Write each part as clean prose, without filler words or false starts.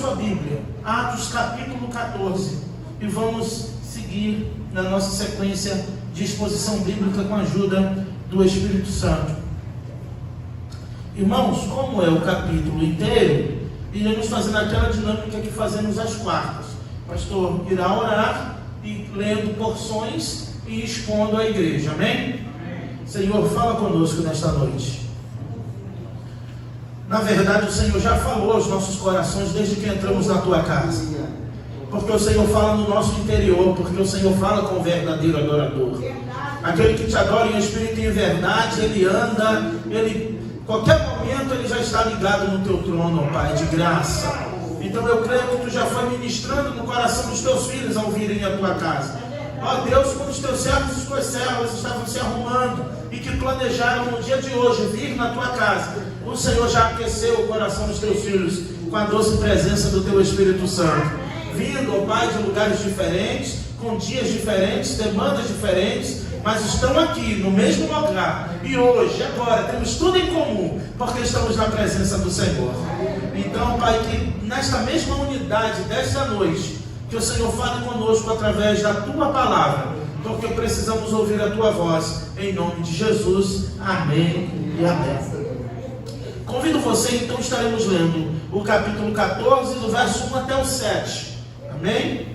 sua Bíblia, Atos capítulo 14, e vamos seguir na nossa sequência de exposição bíblica com a ajuda do Espírito Santo. Irmãos, como é o capítulo inteiro, iremos fazendo aquela dinâmica que fazemos às quartas. O pastor irá orar e lendo porções e expondo à igreja, amém? Senhor, fala conosco nesta noite. Na verdade, o Senhor já falou aos nossos corações desde que entramos na tua casa. Porque o Senhor fala no nosso interior, porque o Senhor fala com o verdadeiro adorador. Aquele que te adora em espírito e em verdade, ele anda, qualquer momento ele já está ligado no teu trono, ó Pai, de graça. Então eu creio que tu já foi ministrando no coração dos teus filhos ao virem à tua casa. Ó Deus, quando os teus servos e as tuas servas estavam se arrumando e que planejaram no dia de hoje vir na tua casa, o Senhor já aqueceu o coração dos teus filhos com a doce presença do teu Espírito Santo. Vindo, ó Pai, de lugares diferentes, com dias diferentes, demandas diferentes, mas estão aqui no mesmo lugar. E hoje, agora, temos tudo em comum, porque estamos na presença do Senhor. Então, Pai, que nesta mesma unidade desta noite, que o Senhor fale conosco através da tua palavra, porque precisamos ouvir a tua voz, em nome de Jesus. Amém e amém. Convido você, então estaremos lendo o capítulo 14, do verso 1 até o 7. Amém?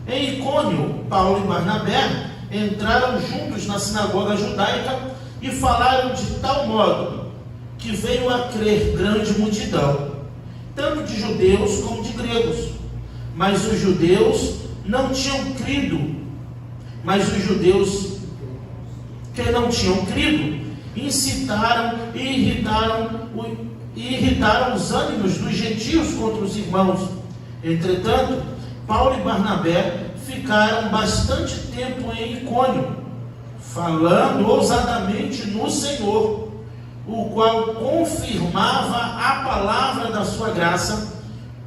Em Icônio, Paulo e Barnabé entraram juntos na sinagoga judaica e falaram de tal modo que veio a crer grande multidão, tanto de judeus como de gregos. Mas os judeus não tinham crido. Mas os judeus que não tinham crido incitaram e irritaram os ânimos dos gentios contra os irmãos. Entretanto, Paulo e Barnabé ficaram bastante tempo em Icônio, falando ousadamente no Senhor, o qual confirmava a palavra da sua graça,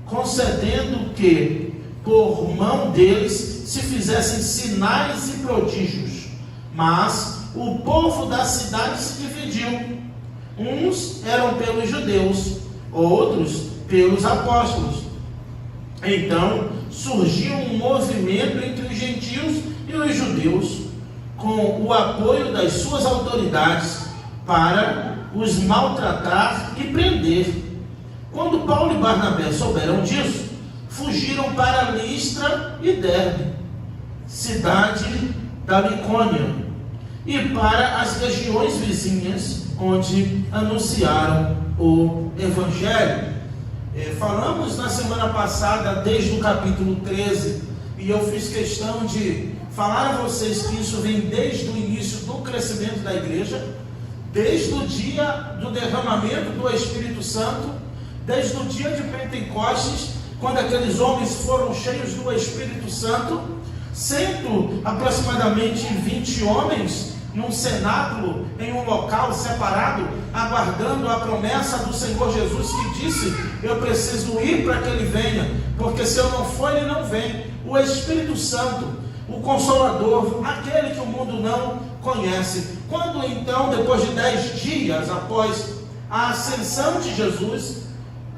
concedendo que, por mão deles, se fizessem sinais e prodígios. Mas o povo da cidade se dividiu. Uns eram pelos judeus, outros pelos apóstolos. Então surgiu um movimento entre os gentios e os judeus, com o apoio das suas autoridades, para os maltratar e prender. Quando Paulo e Barnabé souberam disso, fugiram para Listra e Derbe, cidade da Licônia, e para as regiões vizinhas, onde anunciaram o Evangelho. Falamos na semana passada, desde o capítulo 13, e eu fiz questão de falar a vocês que isso vem desde o início do crescimento da igreja, desde o dia do derramamento do Espírito Santo, desde o dia de Pentecostes, quando aqueles homens foram cheios do Espírito Santo, sendo aproximadamente 20 homens num cenáculo, em um local separado, aguardando a promessa do Senhor Jesus, que disse: eu preciso ir para que ele venha, porque se eu não for, ele não vem. O Espírito Santo, o Consolador, aquele que o mundo não conhece. Quando então, depois de 10 dias após a ascensão de Jesus,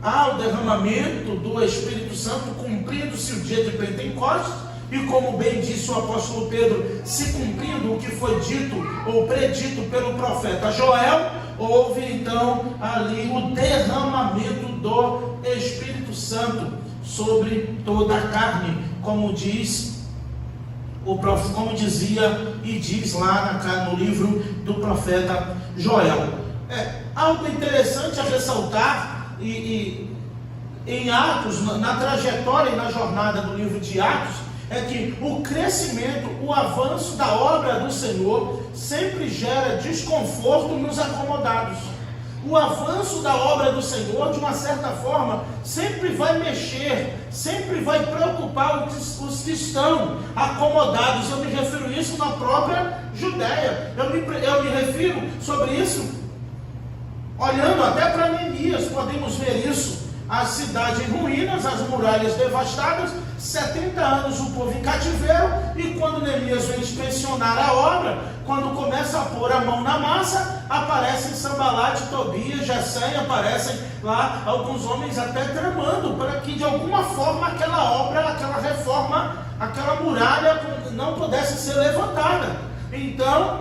ao derramamento do Espírito Santo, cumprindo-se o dia de Pentecostes, e como bem disse o apóstolo Pedro, se cumprindo o que foi dito ou predito pelo profeta Joel, houve então ali o derramamento do Espírito Santo sobre toda a carne, como diz como dizia e diz lá no livro do profeta Joel. Algo interessante a ressaltar em Atos, na trajetória e na jornada do livro de Atos, é que o crescimento, o avanço da obra do Senhor sempre gera desconforto nos acomodados. O avanço da obra do Senhor, de uma certa forma, sempre vai mexer, sempre vai preocupar os que estão acomodados. Eu me refiro a isso na própria Judéia. Eu me refiro sobre isso olhando até para Neemias. Podemos ver isso a cidade em ruínas, as muralhas devastadas, 70 anos o povo em cativeiro, e quando Neemias vem inspecionar a obra, quando começa a pôr a mão na massa, aparecem Sanbalate, Tobias, Gesem, aparecem lá alguns homens até tramando, para que de alguma forma aquela obra, aquela reforma, aquela muralha não pudesse ser levantada. Então,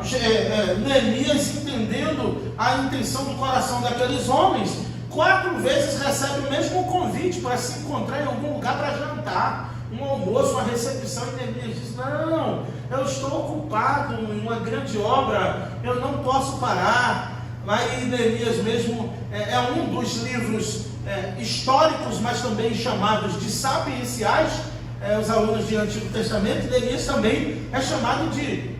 Neemias, entendendo a intenção do coração daqueles homens, 4 vezes recebe o mesmo convite para se encontrar em algum lugar para jantar, um almoço, uma recepção, e Neemias diz: não, eu estou ocupado em uma grande obra, eu não posso parar. Aí Neemias mesmo é um dos livros históricos, mas também chamados de sapienciais, os alunos de Antigo Testamento. Neemias também é chamado de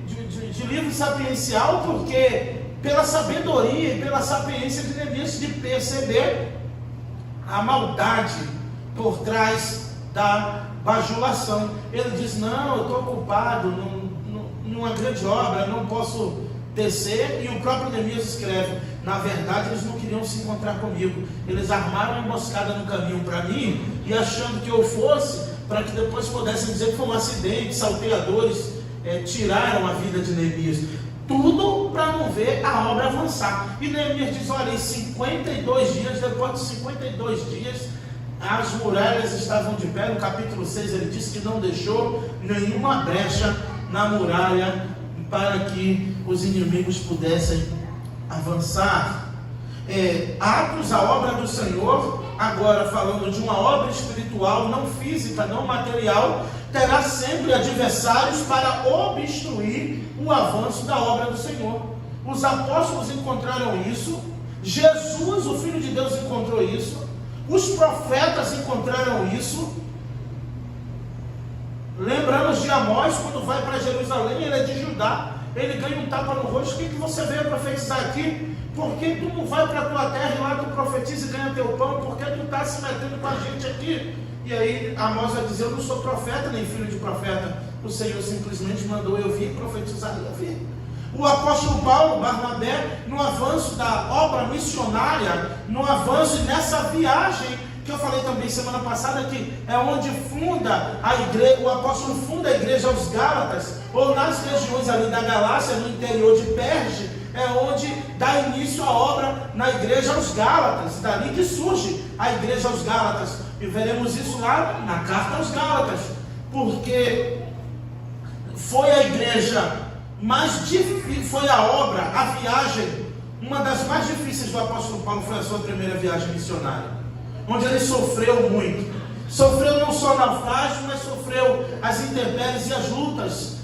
livro sapiencial, porque pela sabedoria e pela sapiência de Neemias de perceber a maldade por trás da bajulação. Ele diz: não, eu estou ocupado numa grande obra, não posso descer. E o próprio Neemias escreve: na verdade eles não queriam se encontrar comigo, eles armaram uma emboscada no caminho para mim, e achando que eu fosse, para que depois pudessem dizer que foi um acidente, salteadores tiraram a vida de Neemias. Tudo para não ver a obra avançar. E Neemias diz: olha, em 52 dias, depois de 52 dias, as muralhas estavam de pé. No capítulo 6 ele diz que não deixou nenhuma brecha na muralha para que os inimigos pudessem avançar. Atos, a obra do Senhor, agora falando de uma obra espiritual, não física, não material, terá sempre adversários para obstruir o avanço da obra do Senhor. Os apóstolos encontraram isso, Jesus, o Filho de Deus, encontrou isso, os profetas encontraram isso. Lembramos de Amós, quando vai para Jerusalém, ele é de Judá, ele ganha um tapa no rosto: o que você veio profetizar aqui? Por que tu não vai para a tua terra e lá tu profetiza e ganha teu pão? Por que tu está se metendo com a gente aqui? E aí Amós vai dizer: eu não sou profeta nem filho de profeta, o Senhor simplesmente mandou eu vir profetizar e eu vim. O apóstolo Paulo, Barnabé, no avanço da obra missionária, no avanço nessa viagem que eu falei também semana passada, que é onde funda a igreja, o apóstolo funda a igreja aos Gálatas, ou nas regiões ali da Galácia, no interior de Perge, é onde dá início a obra na igreja aos Gálatas, dali que surge a igreja aos Gálatas, e veremos isso lá na carta aos Gálatas, porque foi a igreja mais difícil, foi a obra, a viagem, uma das mais difíceis do apóstolo Paulo. Foi a sua primeira viagem missionária, onde ele sofreu muito, sofreu não só naufrágio, mas sofreu as intempéries e as lutas,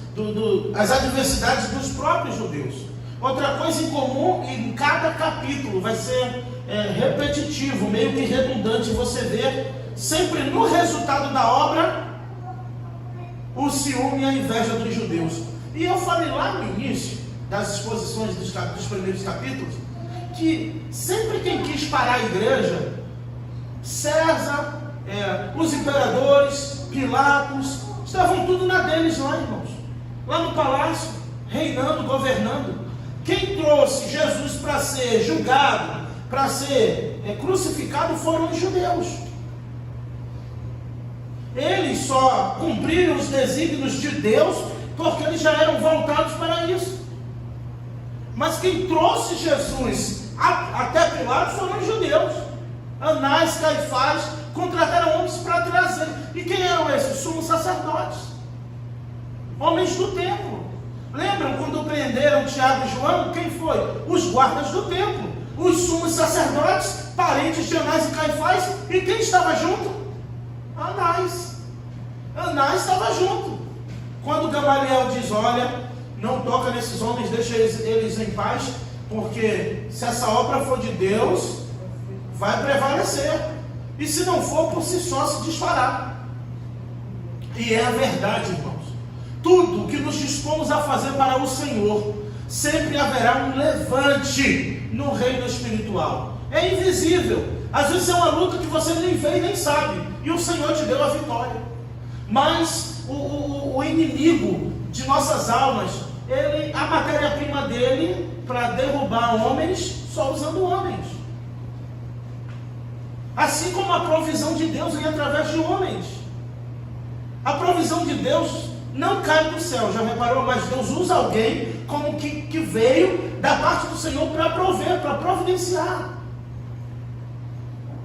as adversidades dos próprios judeus. Outra coisa em comum, em cada capítulo vai ser repetitivo, meio que redundante, você vê sempre no resultado da obra o ciúme e a inveja dos judeus. E eu falei lá no início das exposições dos primeiros capítulos, que sempre quem quis parar a igreja, César, os imperadores, Pilatos, estavam tudo na deles lá, irmãos, lá no palácio, reinando, governando. Quem trouxe Jesus para ser julgado, para ser crucificado, foram os judeus. Eles só cumpriram os desígnios de Deus porque eles já eram voltados para isso. Mas quem trouxe Jesus até Pilatos foram os judeus. Anás, Caifás contrataram homens para trazer. E quem eram esses? Sumos sacerdotes, homens do templo. Lembram quando prenderam Tiago e João? Quem foi? Os guardas do templo, os sumos sacerdotes, parentes de Anás e Caifás. E quem estava junto? Anás. Anás estava junto. Quando Gamaliel diz: olha, não toca nesses homens, deixa eles em paz, porque se essa obra for de Deus, vai prevalecer, e se não for, por si só se desfará. E é a verdade, irmãos. Tudo que nos dispomos a fazer para o Senhor, sempre haverá um levante no reino espiritual. É invisível, às vezes é uma luta que você nem vê e nem sabe, e o Senhor te deu a vitória. Mas o inimigo de nossas almas, a matéria-prima dele para derrubar homens, só usando homens. Assim como a provisão de Deus vem através de homens. A provisão de Deus não cai do céu, já reparou? Mas Deus usa alguém como que veio da parte do Senhor para prover, para providenciar.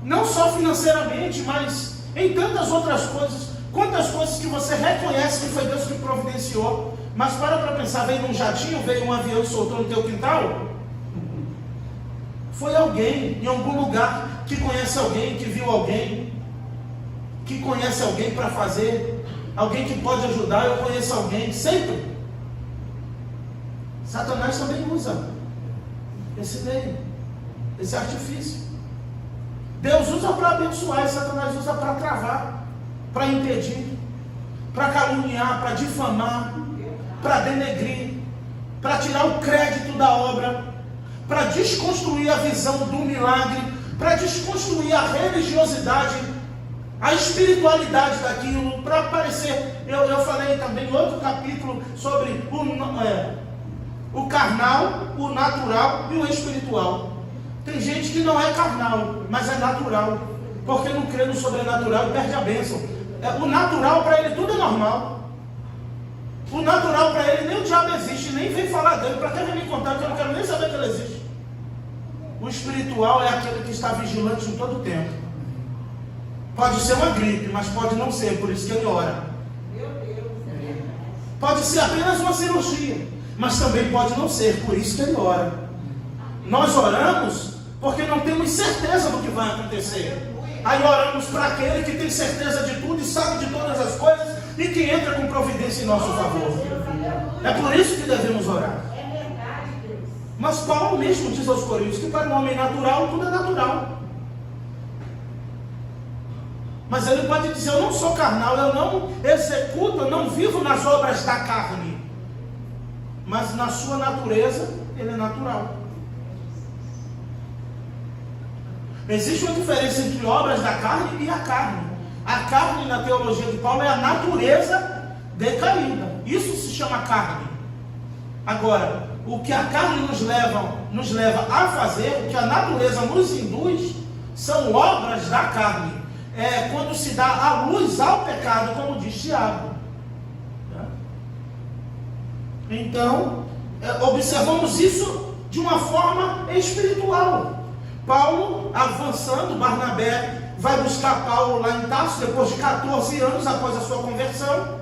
Não só financeiramente, mas em tantas outras coisas. Quantas coisas que você reconhece que foi Deus que providenciou, mas para pensar, veio num jatinho, veio um avião e soltou no teu quintal? Foi alguém, em algum lugar, que conhece alguém, que viu alguém, que conhece alguém para fazer, alguém que pode ajudar. Eu conheço alguém, sempre. Satanás também usa esse meio, esse artifício. Deus usa para abençoar, e Satanás usa para travar, para impedir, para caluniar, para difamar, para denegrir, para tirar o crédito da obra, para desconstruir a visão do milagre, para desconstruir a religiosidade, a espiritualidade daquilo, para aparecer. Eu falei também em outro capítulo sobre o carnal, o natural e o espiritual. Tem gente que não é carnal, mas é natural, porque não crê no sobrenatural e perde a bênção. O natural para ele tudo é normal. O natural para ele nem o diabo existe, nem vem falar dele. Para que ele me contar que eu não quero nem saber que ele existe? O espiritual é aquele que está vigilante em todo o tempo. Pode ser uma gripe, mas pode não ser, por isso que ele ora. Meu Deus, é verdade. Pode ser apenas uma cirurgia, mas também pode não ser, por isso que ele ora. Nós oramos porque não temos certeza do que vai acontecer. Aí oramos para aquele que tem certeza de tudo e sabe de todas as coisas e que entra com providência em nosso favor. É por isso que devemos orar. É verdade, Deus. Mas Paulo mesmo diz aos Coríntios que para o homem natural tudo é natural. Mas ele pode dizer: eu não sou carnal, eu não executo, eu não vivo nas obras da carne. Mas na sua natureza ele é natural. Existe uma diferença entre obras da carne e a carne. A carne, na teologia de Paulo, é a natureza decaída. Isso se chama carne. Agora, o que a carne nos leva a fazer, o que a natureza nos induz, são obras da carne. É quando se dá a luz ao pecado, como diz Tiago. Então, observamos isso de uma forma espiritual. Paulo, avançando, Barnabé vai buscar Paulo lá em Tarso, depois de 14 anos após a sua conversão.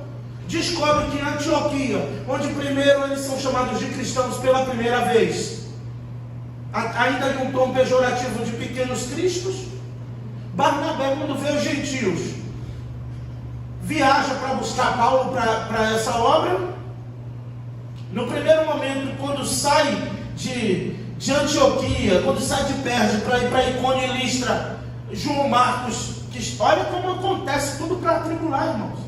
Descobre que em Antioquia, onde primeiro eles são chamados de cristãos pela primeira vez, ainda em um tom pejorativo de pequenos cristos, Barnabé, quando vê os gentios, viaja para buscar Paulo para essa obra. No primeiro momento, quando sai de Antioquia, quando sai de Perge para ir para Icônio e Listra, João Marcos, olha como acontece tudo para atribular, irmãos.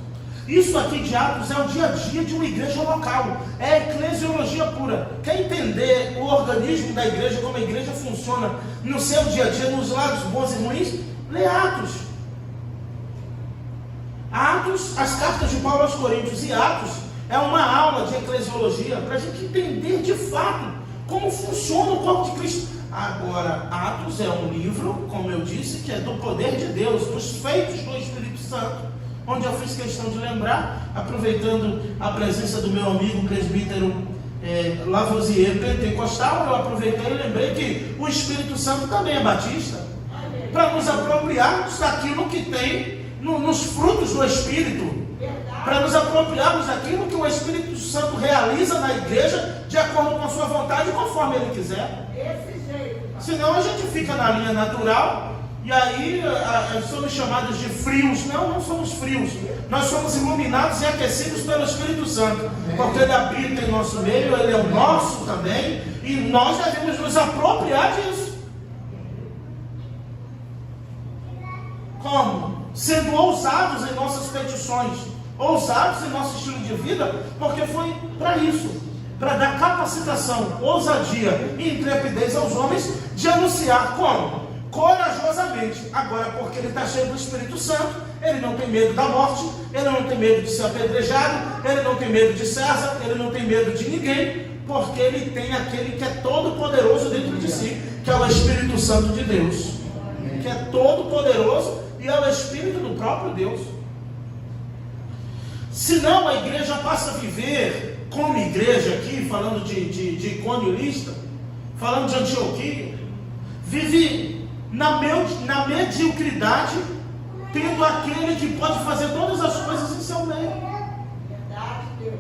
Isso aqui de Atos é o dia a dia de uma igreja local, é eclesiologia pura. Quer entender o organismo da igreja, como a igreja funciona no seu dia a dia, nos lados bons e ruins? Lê Atos. Atos, as cartas de Paulo aos Coríntios e Atos, é uma aula de eclesiologia para a gente entender de fato como funciona o corpo de Cristo. Agora, Atos é um livro, como eu disse, que é do poder de Deus, dos feitos do Espírito Santo, onde eu fiz questão de lembrar, aproveitando a presença do meu amigo presbítero Lavoisier pentecostal, eu aproveitei e lembrei que o Espírito Santo também é batista, para nos apropriarmos daquilo que tem nos frutos do Espírito, para nos apropriarmos daquilo que o Espírito Santo realiza na igreja, de acordo com a sua vontade e conforme ele quiser. Senão a gente fica na linha natural, e aí somos chamados de frios. Não somos frios, nós somos iluminados e aquecidos pelo Espírito Santo, porque ele habita em nosso meio, ele é o nosso também, e nós devemos nos apropriar disso. Como? Sendo ousados em nossas petições, ousados em nosso estilo de vida, porque foi para isso, para dar capacitação, ousadia e intrepidez aos homens de anunciar como? Corajosamente. Agora, porque ele está cheio do Espírito Santo, ele não tem medo da morte, ele não tem medo de ser apedrejado, ele não tem medo de César, ele não tem medo de ninguém, porque ele tem aquele que é todo poderoso dentro de si, que é o Espírito Santo de Deus, que é todo poderoso e é o Espírito do próprio Deus. Senão a igreja passa a viver como igreja aqui, falando de Icônio e Listra, falando de Antioquia, vive na mediocridade, tendo aquele que pode fazer todas as coisas em seu meio. Verdade, Deus.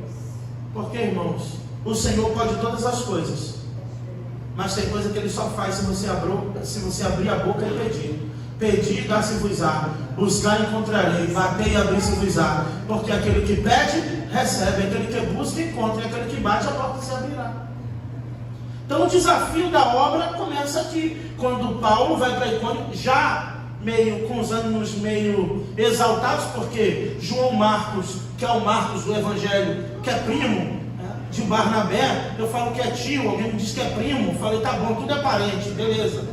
Porque, irmãos, o Senhor pode todas as coisas, mas tem coisa que Ele só faz se você abrir a boca e pedir. Pedir, dá-se-vos-á. Buscar, encontrarei. Bater e abrir-se-vos-á. Porque aquele que pede, recebe. Aquele que busca, encontra. E aquele que bate, a porta se abrirá. Então o desafio da obra começa aqui. Quando Paulo vai para Icônio, já meio com os ânimos meio exaltados, porque João Marcos, que é o Marcos do Evangelho, que é primo de Barnabé, eu falo que é tio, alguém me diz que é primo, eu falei, tá bom, tudo é parente, beleza,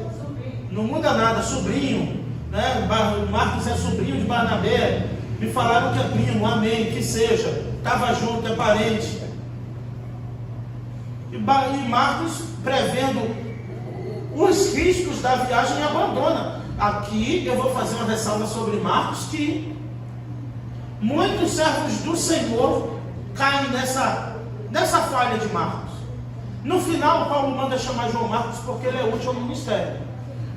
não muda nada, sobrinho, né? Marcos é sobrinho de Barnabé, me falaram que é primo, amém, que seja, estava junto, é parente. E Marcos, prevendo os riscos da viagem, abandona. Aqui eu vou fazer uma ressalva sobre Marcos, que muitos servos do Senhor caem nessa falha de Marcos. No final, Paulo manda chamar João Marcos porque ele é útil ao ministério.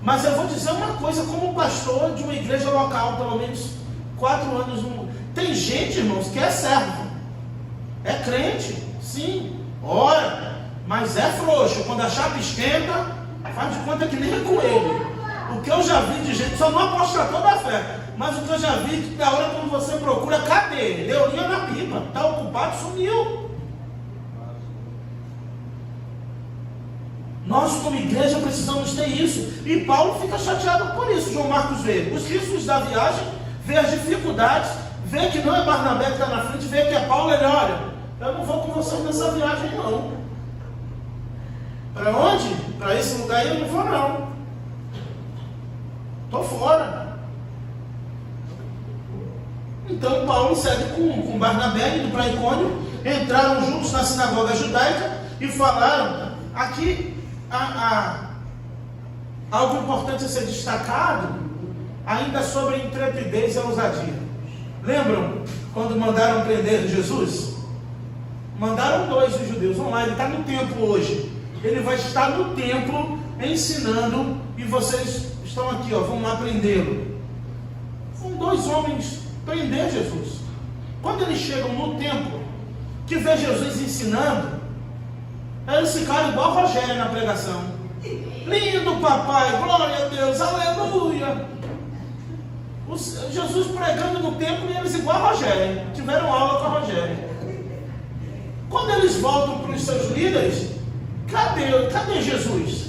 Mas eu vou dizer uma coisa, como pastor de uma igreja local, pelo menos 4 anos no mundo. Tem gente, irmãos, que é servo, é crente, sim, ora, mas é frouxo. Quando a chapa esquenta, faz de conta que nem é com ele. O que eu já vi de gente, só não aposta toda a fé, mas o que eu já vi, que na hora quando você procura, cadê? Deu linha na pipa, está ocupado, sumiu. Nós como igreja precisamos ter isso, e Paulo fica chateado por isso. João Marcos vê os riscos da viagem, vê as dificuldades, vê que não é Barnabé que está na frente, vê que é Paulo. Ele, olha, eu não vou com vocês nessa viagem não. Para onde? Para esse lugar aí eu não vou não. Estou fora. Então Paulo segue com Barnabé, indo para Icônio. Entraram juntos na sinagoga judaica e falaram. Aqui algo importante a ser destacado, ainda sobre a intrepidez e a ousadia. Lembram quando mandaram prender Jesus? Mandaram 2 os judeus. Vamos lá, ele está no templo hoje. Ele vai estar no templo ensinando, e vocês estão aqui, ó, vamos lá prendê-lo. São 2 homens prender Jesus. Quando eles chegam no templo, que vê Jesus ensinando, eles ficaram igual Rogério na pregação. Lindo papai, glória a Deus, aleluia. Jesus pregando no templo e eles igual Rogério. Tiveram aula com Rogério. Quando eles voltam para os seus líderes, cadê Jesus?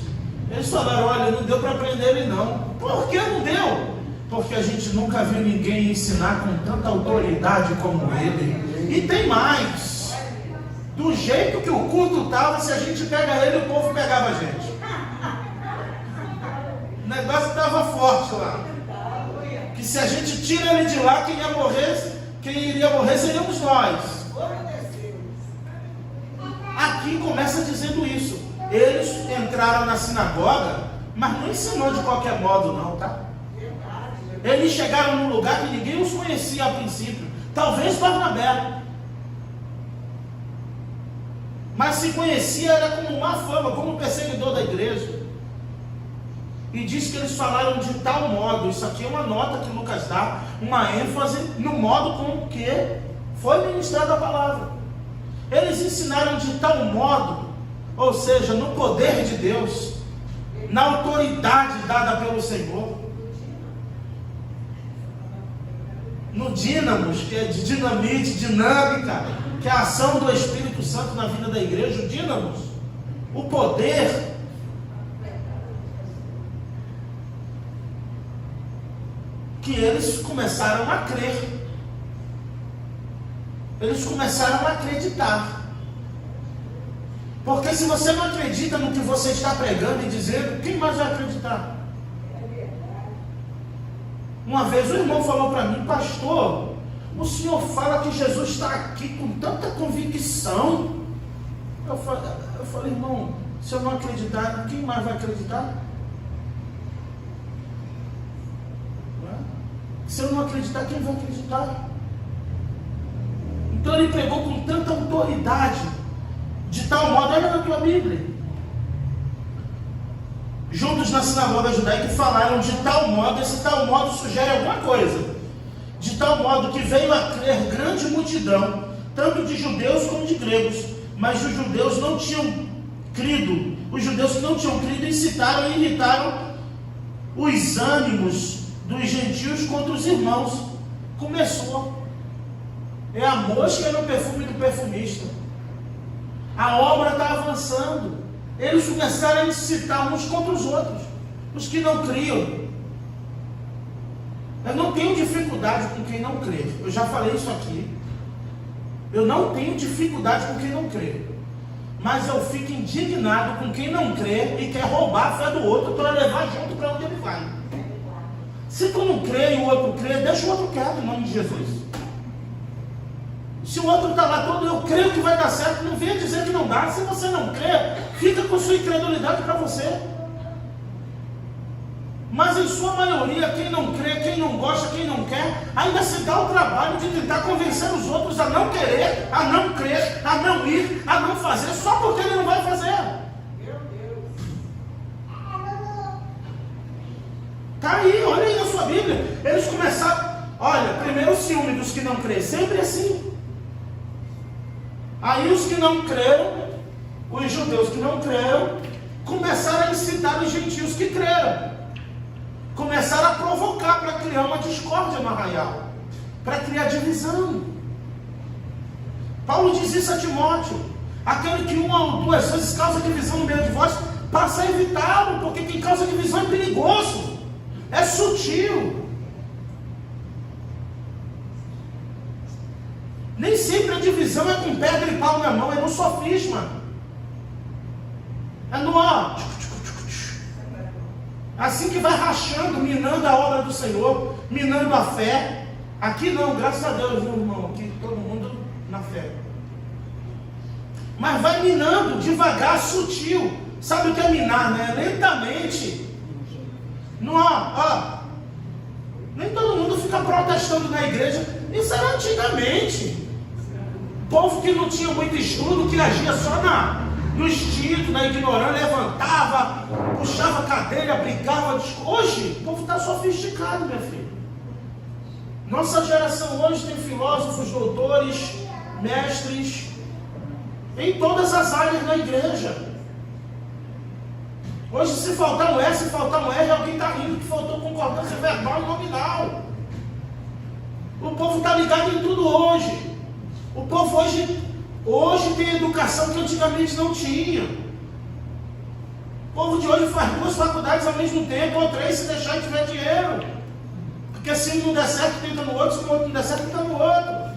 Eles falaram, olha, não deu para prender ele não. Por que não deu? Porque a gente nunca viu ninguém ensinar com tanta autoridade como ele. E tem mais. Do jeito que o culto estava, se a gente pega ele, o povo pegava a gente. O negócio estava forte lá. Que se a gente tira ele de lá, quem iria morrer seríamos nós. Aqui começa dizendo isso. Eles entraram na sinagoga, mas não ensinou de qualquer modo não, tá? Eles chegaram num lugar que ninguém os conhecia a princípio. Talvez Barnabé. Mas se conhecia era como má fama, como perseguidor da igreja. E diz que eles falaram de tal modo, isso aqui é uma nota que Lucas dá, uma ênfase no modo com que foi ministrada a palavra. Eles ensinaram de tal modo, ou seja, no poder de Deus, na autoridade dada pelo Senhor, no dínamos, que é de dinamite, dinâmica, que é a ação do Espírito Santo na vida da igreja, o dínamos, o poder, que eles começaram a crer, eles começaram a acreditar. Porque se você não acredita no que você está pregando e dizendo, quem mais vai acreditar? Uma vez o irmão falou para mim, pastor, o senhor fala que Jesus está aqui com tanta convicção. Eu falei, irmão, se eu não acreditar, quem mais vai acreditar? Se eu não acreditar, quem vai acreditar? Então ele pregou com tanta autoridade, de tal modo, olha na tua Bíblia. Juntos na sinagoga judaica falaram de tal modo, esse tal modo sugere alguma coisa. De tal modo que veio a crer grande multidão, tanto de judeus como de gregos, mas os judeus não tinham crido. Os judeus que não tinham crido incitaram e irritaram os ânimos dos gentios contra os irmãos. Começou. É a mosca no perfume do perfumista. A obra está avançando. Eles começaram a incitar uns contra os outros, os que não criam. Eu não tenho dificuldade com quem não crê. Eu já falei isso aqui. Eu não tenho dificuldade com quem não crê. Mas eu fico indignado com quem não crê e quer roubar a fé do outro para levar junto para onde ele vai. Se tu não crê e o outro crê, deixa o outro quieto em nome de Jesus. Se o outro está lá todo, eu creio que vai dar certo, não venha dizer que não dá. Se você não crê, fica com sua incredulidade para você. Mas em sua maioria, quem não crê, quem não gosta, quem não quer, ainda se dá o trabalho de tentar convencer os outros a não querer, a não crer, a não ir, a não fazer, só porque ele não vai fazer. Meu Deus. Está aí, olha aí na sua Bíblia. Eles começaram, olha, primeiro o ciúme dos que não creem, sempre assim. Aí os que não creram, os judeus que não creram, começaram a incitar os gentios que creram. Começaram a provocar para criar uma discórdia no arraial, para criar divisão. Paulo diz isso a Timóteo: aquele que uma ou duas vezes causa divisão no meio de vós, passa a evitá-lo, porque quem causa divisão é perigoso, é sutil. Nem sempre a divisão é com pedra e pau na mão, é no sofisma, é no ó. Assim que vai rachando, minando a obra do Senhor, minando a fé. Aqui não, graças a Deus, meu irmão, aqui todo mundo na fé. Mas vai minando devagar, sutil. Sabe o que é minar, né? Lentamente. Não, ó. Nem todo mundo fica protestando na igreja. Isso era antigamente. Povo que não tinha muito estudo, que agia só no instinto, na ignorância, levantava, puxava a cadeira, brigava. Hoje, o povo está sofisticado, minha filha. Nossa geração hoje tem filósofos, doutores, mestres, em todas as áreas da igreja. Hoje, se faltar um S, se faltar um R, alguém está rindo que faltou concordância verbal e nominal. O povo está ligado em tudo hoje. O povo hoje tem educação que antigamente não tinha. O povo de hoje faz 2 faculdades ao mesmo tempo, ou 3 se deixar e tiver dinheiro. Porque se um não der certo, tenta no outro, se o outro não der certo, tenta no outro.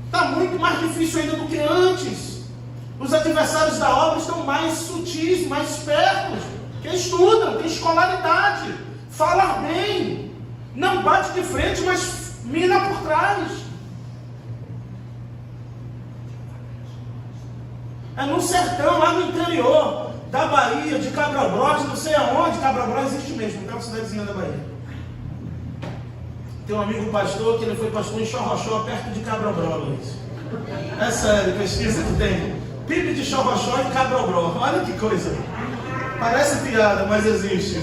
Está muito mais difícil ainda do que antes. Os adversários da obra estão mais sutis, mais espertos, que estudam, têm escolaridade, falam bem, não bate de frente, mas mina por trás. É no sertão, lá no interior da Bahia, de Cabrobros, não sei aonde. Cabrobros existe mesmo, é uma cidadezinha da Bahia. Tem um amigo pastor que ele foi pastor em Xorroxó, perto de Cabrobros. É sério, pesquisa que tem. Pipe de Xorroxó e Cabrobros. Olha que coisa. Parece piada, mas existe.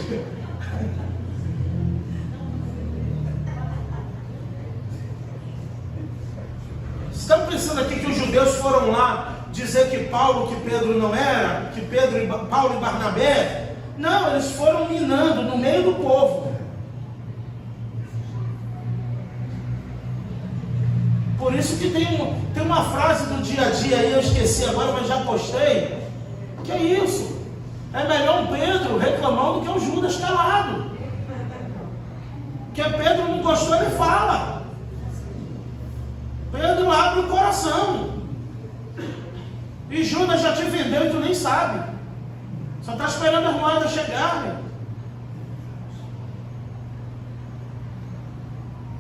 Vocês estão pensando aqui que os judeus foram lá dizer que Paulo, que Pedro não era, que Paulo e Barnabé? Não, eles foram minando no meio do povo. Por isso que tem uma frase do dia a dia aí, eu esqueci agora, mas já postei. Que é isso? É melhor um Pedro reclamando do que um Judas calado. Que Pedro não gostou, ele fala. Pedro abre o coração. E Judas já te vendeu e tu nem sabe. Só está esperando as moedas chegarem.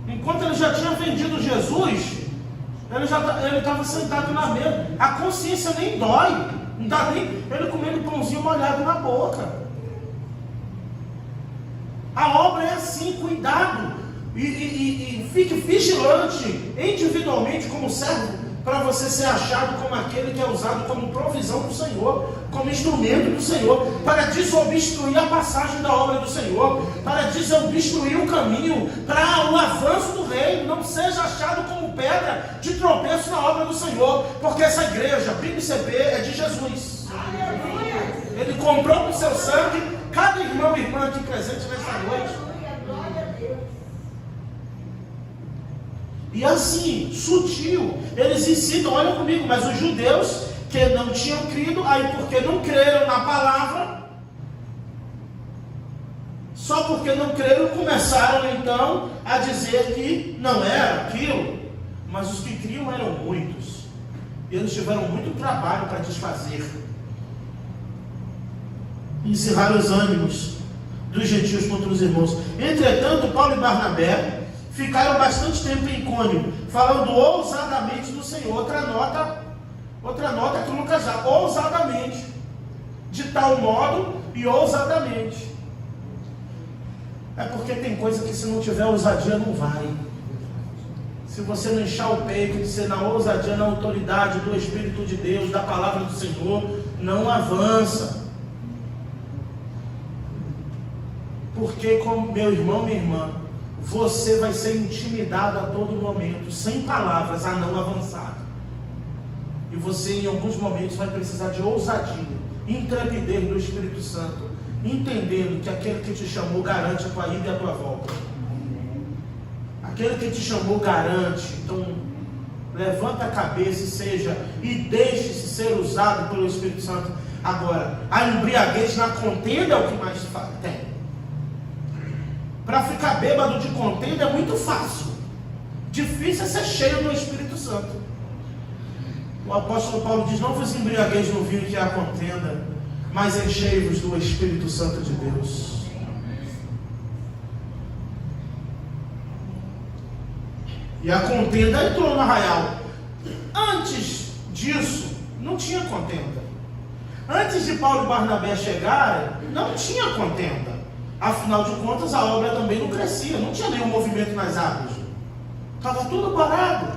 Enquanto ele já tinha vendido Jesus, ele estava sentado na mesa. A consciência nem dói. Não dá nem ele comendo pãozinho molhado na boca. A obra é assim, cuidado. E fique vigilante individualmente como servo, para você ser achado como aquele que é usado como provisão do Senhor, como instrumento do Senhor, para desobstruir a passagem da obra do Senhor, para desobstruir o caminho, para o avanço do reino. Não seja achado como pedra de tropeço na obra do Senhor, porque essa igreja, PIBCB, é de Jesus. Aleluia. Ele comprou com seu sangue cada irmão e irmã aqui presente nessa noite. Aleluia. Glória a Deus. E assim, sutil, eles ensinam, olha comigo, mas os judeus que não tinham crido, aí porque não creram na palavra, só porque não creram, começaram então a dizer que não era aquilo, mas os que criam eram muitos, e eles tiveram muito trabalho para desfazer, encerrar os ânimos dos gentios contra os irmãos. Entretanto, Paulo e Barnabé ficaram bastante tempo em Icônio, falando ousadamente do Senhor. Outra nota que Lucas já, ousadamente, de tal modo e ousadamente. É porque tem coisa que se não tiver ousadia não vai. Se você não inchar o peito, de ser na ousadia, na autoridade do Espírito de Deus, da palavra do Senhor, não avança. Porque, como meu irmão, minha irmã, você vai ser intimidado a todo momento, sem palavras, a não avançar. E você, em alguns momentos, vai precisar de ousadia, intrepidez do Espírito Santo, entendendo que aquele que te chamou garante a tua ida e a tua volta. Aquele que te chamou garante. Então, levanta a cabeça e deixe-se ser usado pelo Espírito Santo. Agora, a embriaguez na contenda é o que mais tem. Para ficar bêbado de contenda é muito fácil. Difícil é ser cheio do Espírito Santo. O apóstolo Paulo diz: não vos embriagueis no vinho que é a contenda, mas enchei-vos do Espírito Santo de Deus. E a contenda entrou no arraial. Antes disso, não tinha contenda. Antes de Paulo e Barnabé chegarem, não tinha contenda. Afinal de contas, a obra também não crescia, não tinha nenhum movimento nas águas, estava tudo parado.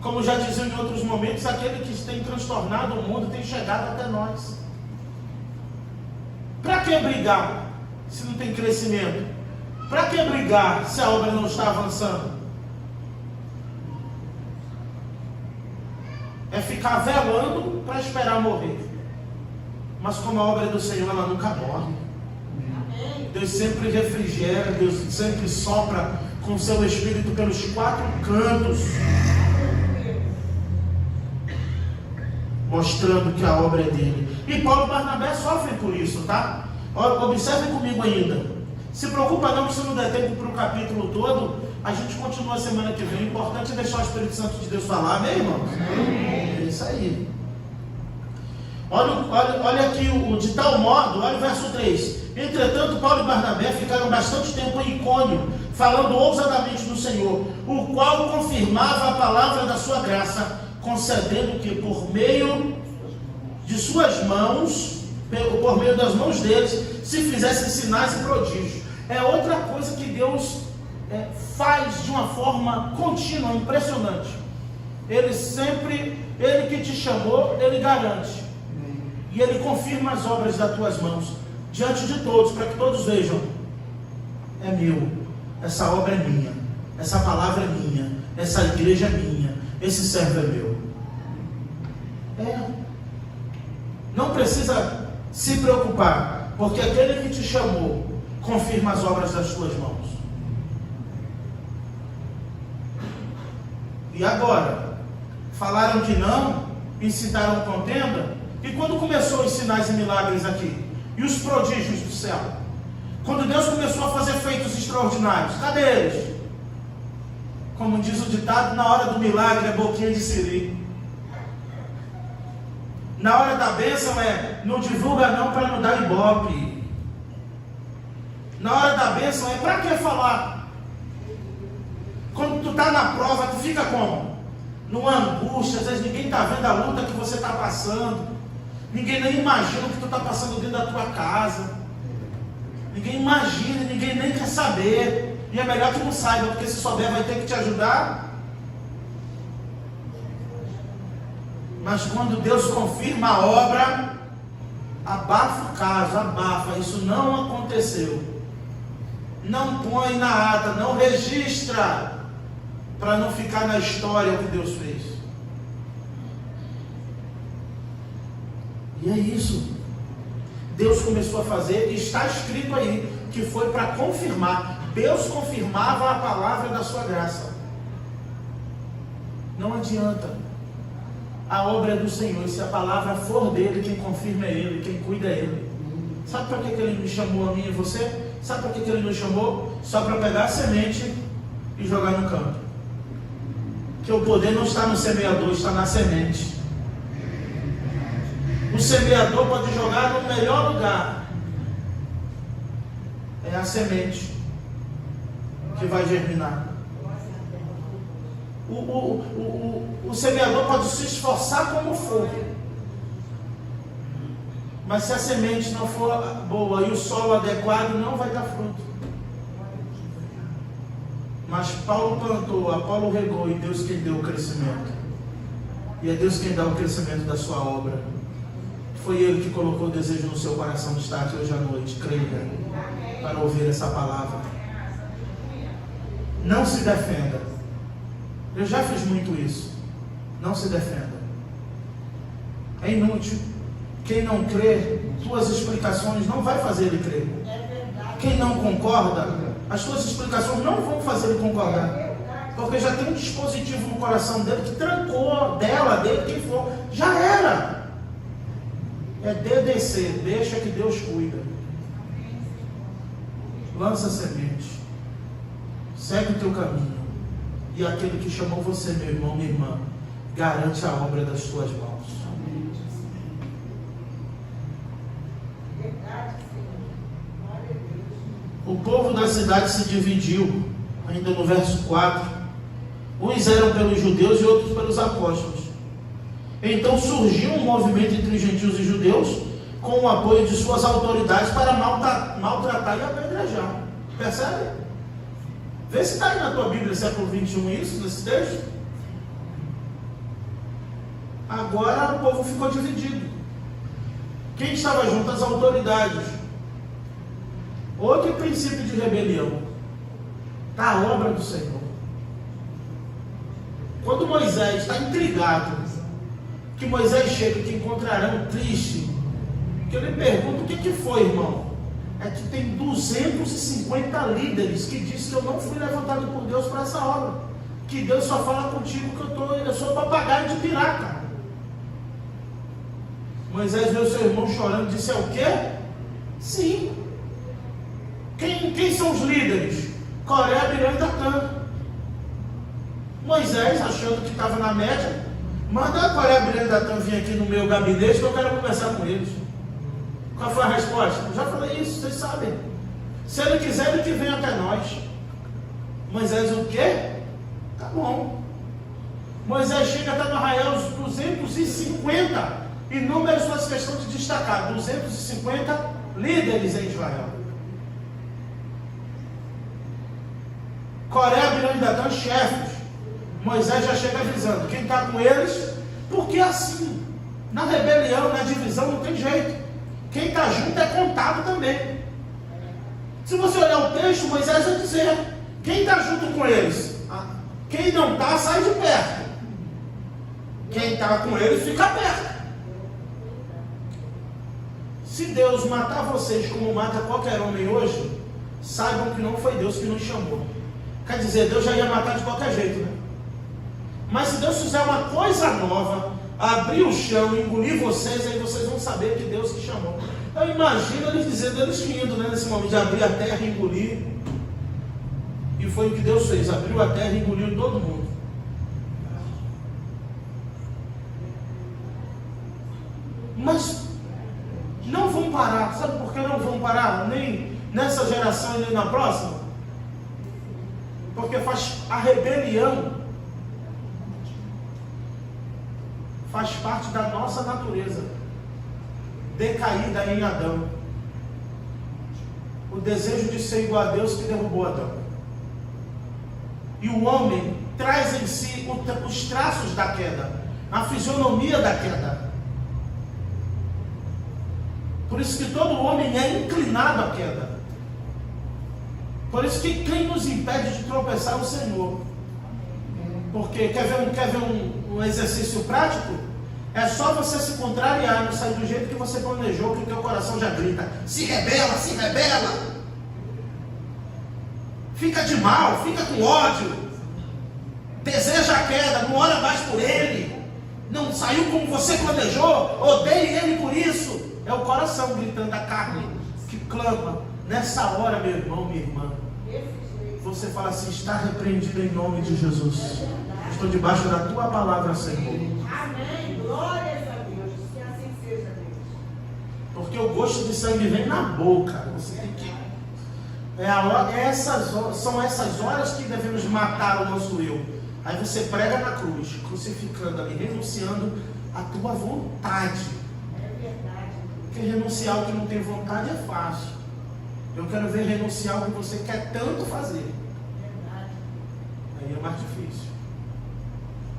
Como já diziam em outros momentos, aquele que tem transtornado o mundo tem chegado até nós. Para que brigar se não tem crescimento? Para que brigar se a obra não está avançando? É ficar velando para esperar morrer. Mas como a obra é do Senhor, ela nunca morre. Deus sempre refrigera, Deus sempre sopra com seu Espírito pelos quatro cantos, mostrando que a obra é dele. E Paulo e Barnabé sofrem por isso, tá? Observem comigo ainda. Se preocupa não, que se não der tempo para o capítulo todo, a gente continua semana que vem. O importante é deixar o Espírito Santo de Deus falar, amém, irmão? É isso aí. Olha aqui de tal modo, olha o verso 3. Entretanto, Paulo e Barnabé ficaram bastante tempo em Icônio, falando ousadamente do Senhor, o qual confirmava a palavra da sua graça, concedendo que por meio de suas mãos, por meio das mãos deles, se fizessem sinais e prodígios. É outra coisa que Deus faz de uma forma contínua, impressionante. Ele que te chamou, Ele garante. E Ele confirma as obras das tuas mãos, diante de todos, para que todos vejam: é meu, essa obra é minha, essa palavra é minha, essa igreja é minha, esse servo é meu. Não precisa se preocupar, porque aquele que te chamou confirma as obras das tuas mãos. E agora, falaram que não, incitaram contenda, e quando começou os sinais e milagres aqui? E os prodígios do céu? Quando Deus começou a fazer feitos extraordinários, cadê eles? Como diz o ditado, na hora do milagre é boquinha de siri. Na hora da bênção não divulga não para não dar ibope. Na hora da bênção para que falar? Quando tu está na prova, tu fica como? Numa angústia, às vezes ninguém está vendo a luta que você está passando. Ninguém nem imagina o que tu está passando dentro da tua casa. Ninguém imagina, ninguém nem quer saber. E é melhor que não saiba, porque se souber vai ter que te ajudar. Mas quando Deus confirma a obra, abafa o caso, abafa. Isso não aconteceu. Não põe na ata, não registra, para não ficar na história o que Deus fez. E é isso. Deus começou a fazer, e está escrito aí, que foi para confirmar. Deus confirmava a palavra da sua graça. Não adianta. A obra é do Senhor, e se a palavra for dele, quem confirma é ele, quem cuida é ele. Sabe para que ele me chamou a mim e você? Sabe para que ele nos chamou? Só para pegar a semente e jogar no campo. Que o poder não está no semeador, está na semente. O semeador pode jogar no melhor lugar. É a semente que vai germinar. O semeador pode se esforçar como for, mas se a semente não for boa e o solo adequado, não vai dar fruto. Mas Paulo plantou, Apolo regou, e Deus quem deu o crescimento. E é Deus quem dá o crescimento da sua obra. Foi Ele que colocou o desejo no seu coração de estar aqui hoje à noite. Creia, para ouvir essa palavra. Não se defenda. Eu já fiz muito isso. Não se defenda. É inútil. Quem não crê, tuas explicações não vai fazer ele crer. Quem não concorda, as tuas explicações não vão fazer ele concordar. Porque já tem um dispositivo no coração dele que trancou, dela, dele, quem for. Já era. É DDC, deixa que Deus cuida. Lança semente. Segue o teu caminho. E aquele que chamou você, meu irmão, minha irmã, garante a obra das tuas mãos. O povo da cidade se dividiu, ainda no verso 4. Uns eram pelos judeus e outros pelos apóstolos. Então surgiu um movimento entre os gentios e judeus, com o apoio de suas autoridades, para maltratar e apedrejar. Percebe? Vê se está aí na tua Bíblia, século 21, isso, nesse texto. Agora o povo ficou dividido. Quem estava junto? As autoridades. Outro princípio de rebelião. Está a obra do Senhor. Quando Moisés está intrigado, que Moisés chega, que encontra Arão triste, que ele pergunta: o que foi, irmão? É que tem 250 líderes que dizem que eu não fui levantado por Deus para essa obra, que Deus só fala contigo que eu sou papagaio de pirata. Moisés viu seu irmão chorando e disse: é o quê? Sim. Quem são os líderes? Coré, Abirão e Datã. Moisés, achando que estava na média, manda Coré, Abirão e Datã vir aqui no meu gabinete que eu quero conversar com eles. Qual foi a resposta? Eu já falei isso, vocês sabem. Se ele quiser, ele que vem até nós. Moisés, o quê? Tá bom. Moisés chega até no arraial, os 250, e números faz questão de destacar: 250 líderes em Israel. Coré, Abirão e Datã, chefes. Moisés já chega avisando quem está com eles, porque assim, na rebelião, na divisão, não tem jeito. Quem está junto é contado também. Se você olhar o texto, Moisés vai dizer: quem está junto com eles? Quem não está, sai de perto. Quem está com eles, fica perto. Se Deus matar vocês como mata qualquer homem hoje, saibam que não foi Deus que nos chamou. Quer dizer, Deus já ia matar de qualquer jeito, né? Mas se Deus fizer uma coisa nova, abrir o chão e engolir vocês, aí vocês vão saber que Deus que chamou. Eu imagino eles dizendo, eles rindo, né, nesse momento de abrir a terra e engolir. E foi o que Deus fez: abriu a terra e engoliu todo mundo. Mas não vão parar. Sabe por que não vão parar? Nem nessa geração e nem na próxima? Porque a rebelião faz parte da nossa natureza, decaída em Adão. O desejo de ser igual a Deus que derrubou Adão. E o homem traz em si os traços da queda, a fisionomia da queda. Por isso que todo homem é inclinado à queda. Por isso que quem nos impede de tropeçar é o Senhor. Porque quer ver um exercício prático? É só você se contrariar, não sair do jeito que você planejou, que o teu coração já grita: se rebela, se rebela. Fica de mal, fica com ódio, deseja a queda, não ora mais por ele, não saiu como você planejou, odeie ele por isso. É o coração gritando, a carne que clama. Nessa hora, meu irmão, minha irmã, você fala assim: está repreendido em nome de Jesus. Estou debaixo da tua palavra, Senhor. Amém. Glórias a Deus. Que assim seja, Deus. Porque o gosto de sangue vem na boca. Você tem que... são essas horas que devemos matar o nosso eu. Aí você prega na cruz, crucificando ali, renunciando a tua vontade. É verdade. Porque renunciar ao que não tem vontade é fácil. Eu quero ver renunciar ao que você quer tanto fazer. Verdade. Aí é mais difícil.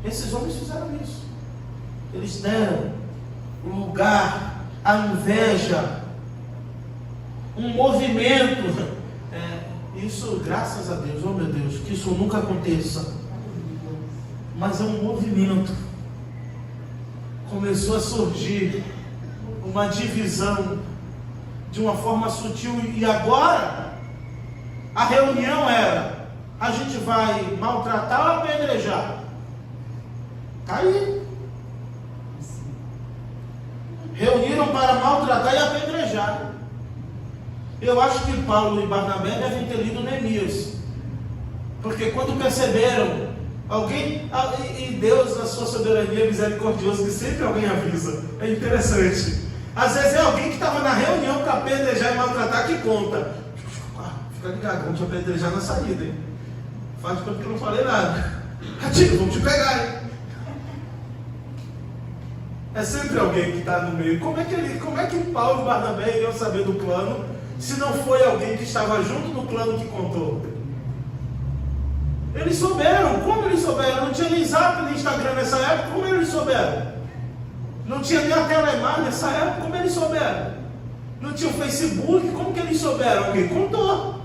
Esses homens fizeram isso. Eles deram o lugar, a inveja, um movimento. Isso, graças a Deus, oh meu Deus, que isso nunca aconteça. Mas é um movimento. Começou a surgir uma divisão de uma forma sutil. E agora a reunião era: a gente vai maltratar ou apedrejar? Está aí. Reuniram para maltratar e apedrejar. Eu acho que Paulo e Barnabé devem ter lido Neemias. Porque quando perceberam alguém, e Deus, na sua soberania misericordiosa, que sempre alguém avisa. É interessante. Às vezes é alguém que estava na reunião para apedrejar e maltratar que conta. Fica ligado, vamos te apedrejar na saída, hein? Faz de conta que eu não falei nada. Ratinho, vamos te pegar, hein? É sempre alguém que está no meio. Como é que Paulo e Barnabé iriam saber do plano, se não foi alguém que estava junto no plano que contou? Eles souberam. Como eles souberam? Não tinha nem Zap, nem Instagram nessa época. Como eles souberam? Não tinha nem a Telemar nessa época. Como eles souberam? Não tinha o Facebook. Como que eles souberam? Alguém contou.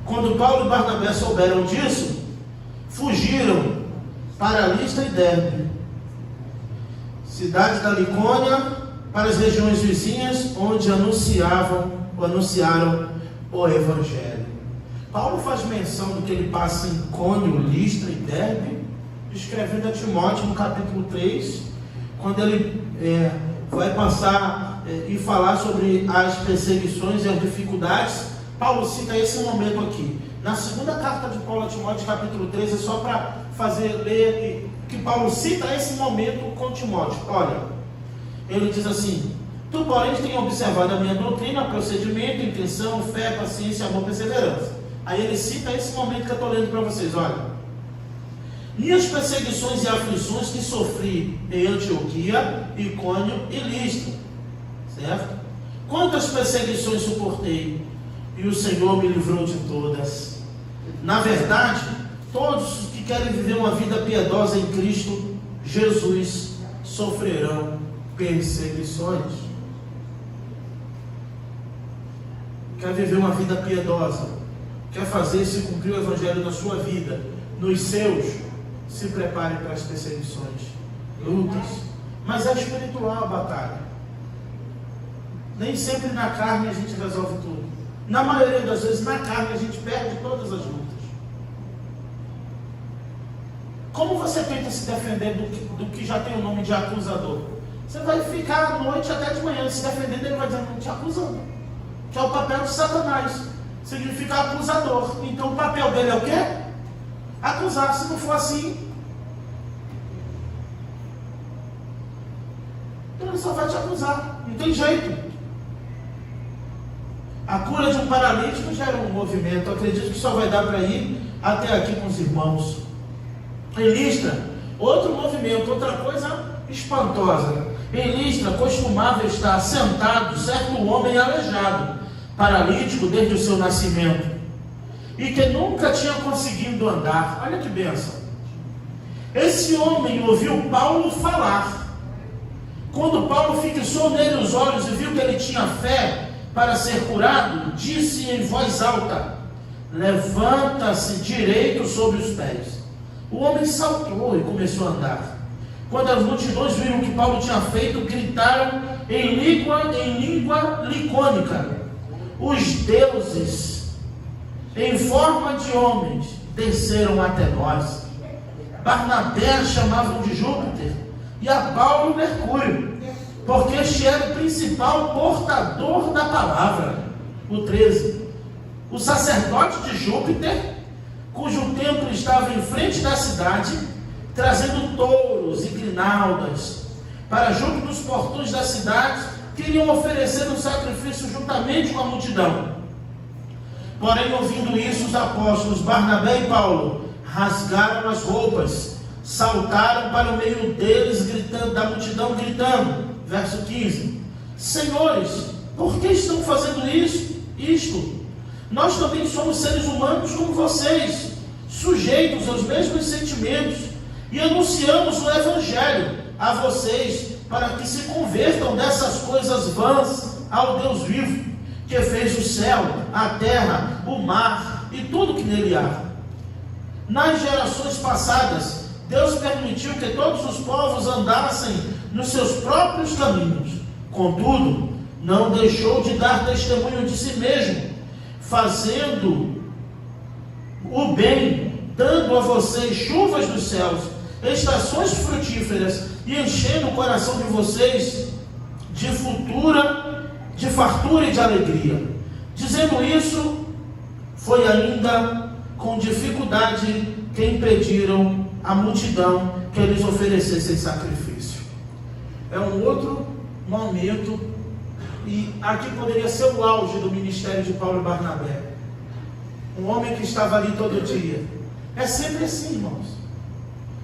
Quando Paulo e Barnabé souberam disso, fugiram para Listra e Derbe, cidades da Licônia, para as regiões vizinhas, onde anunciaram o Evangelho. Paulo faz menção do que ele passa em Icônio, Listra e Derbe, escrevendo a Timóteo no capítulo 3, quando ele vai passar e falar sobre as perseguições e as dificuldades. Paulo cita esse momento aqui. Na segunda carta de Paulo a Timóteo, capítulo 3, é só para fazer ler que Paulo cita esse momento com Timóteo. Olha, ele diz assim: tu, porém, tem observado a minha doutrina, procedimento, intenção, fé, paciência, amor, perseverança. Aí ele cita esse momento que eu estou lendo para vocês. Olha: minhas perseguições e aflições que sofri em Antioquia, Icônio e Listra, certo? Quantas perseguições suportei, e o Senhor me livrou de todas. Na verdade, todos que querem viver uma vida piedosa em Cristo Jesus sofrerão perseguições. Quer viver uma vida piedosa, quer fazer-se cumprir o Evangelho na sua vida, nos seus, se prepare para as perseguições, lutas. Mas é espiritual a batalha. Nem sempre na carne a gente resolve tudo. Na maioria das vezes, na carne, a gente perde todas as lutas. Como você tenta se defender do que já tem o nome de acusador? Você vai ficar à noite até de manhã se defendendo, ele vai dizer: não te acusando. Que é o papel de Satanás. Significa acusador. Então o papel dele é o quê? Acusar. Se não for assim, ele só vai te acusar. Não tem jeito. A cura de um paralítico gera um movimento. Eu acredito que só vai dar para ir até aqui com os irmãos. Em Listra, outro movimento, outra coisa espantosa. Em Listra costumava estar sentado certo homem aleijado, paralítico desde o seu nascimento, e que nunca tinha conseguido andar. Olha que bênção! Esse homem ouviu Paulo falar. Quando Paulo fixou nele os olhos e viu que ele tinha fé para ser curado, disse em voz alta: levanta-se direito sobre os pés. O homem saltou e começou a andar. Quando as multidões viram o que Paulo tinha feito, gritaram em língua licônica: os deuses, em forma de homens, desceram até nós. Barnabé chamavam de Júpiter e a Paulo Mercúrio, porque este era o principal portador da palavra. O 13. O sacerdote de Júpiter, cujo templo estava em frente da cidade, trazendo touros e grinaldas para junto dos portões da cidade, queriam oferecer um sacrifício juntamente com a multidão. Porém, ouvindo isso, os apóstolos Barnabé e Paulo rasgaram as roupas, saltaram para o meio deles, da multidão, gritando, verso 15: senhores, por que estão fazendo isto? Nós também somos seres humanos como vocês, sujeitos aos mesmos sentimentos, e anunciamos o Evangelho a vocês, para que se convertam dessas coisas vãs ao Deus vivo, que fez o céu, a terra, o mar e tudo que nele há. Nas gerações passadas, Deus permitiu que todos os povos andassem nos seus próprios caminhos. Contudo, não deixou de dar testemunho de si mesmo, fazendo o bem, dando a vocês chuvas dos céus, estações frutíferas, e enchendo o coração de vocês de fartura e de alegria. Dizendo isso, foi ainda com dificuldade que impediram a multidão que eles oferecessem sacrifício. É um outro momento, e aqui poderia ser o auge do ministério de Paulo e Barnabé. Um homem que estava ali todo dia. É sempre assim, irmãos.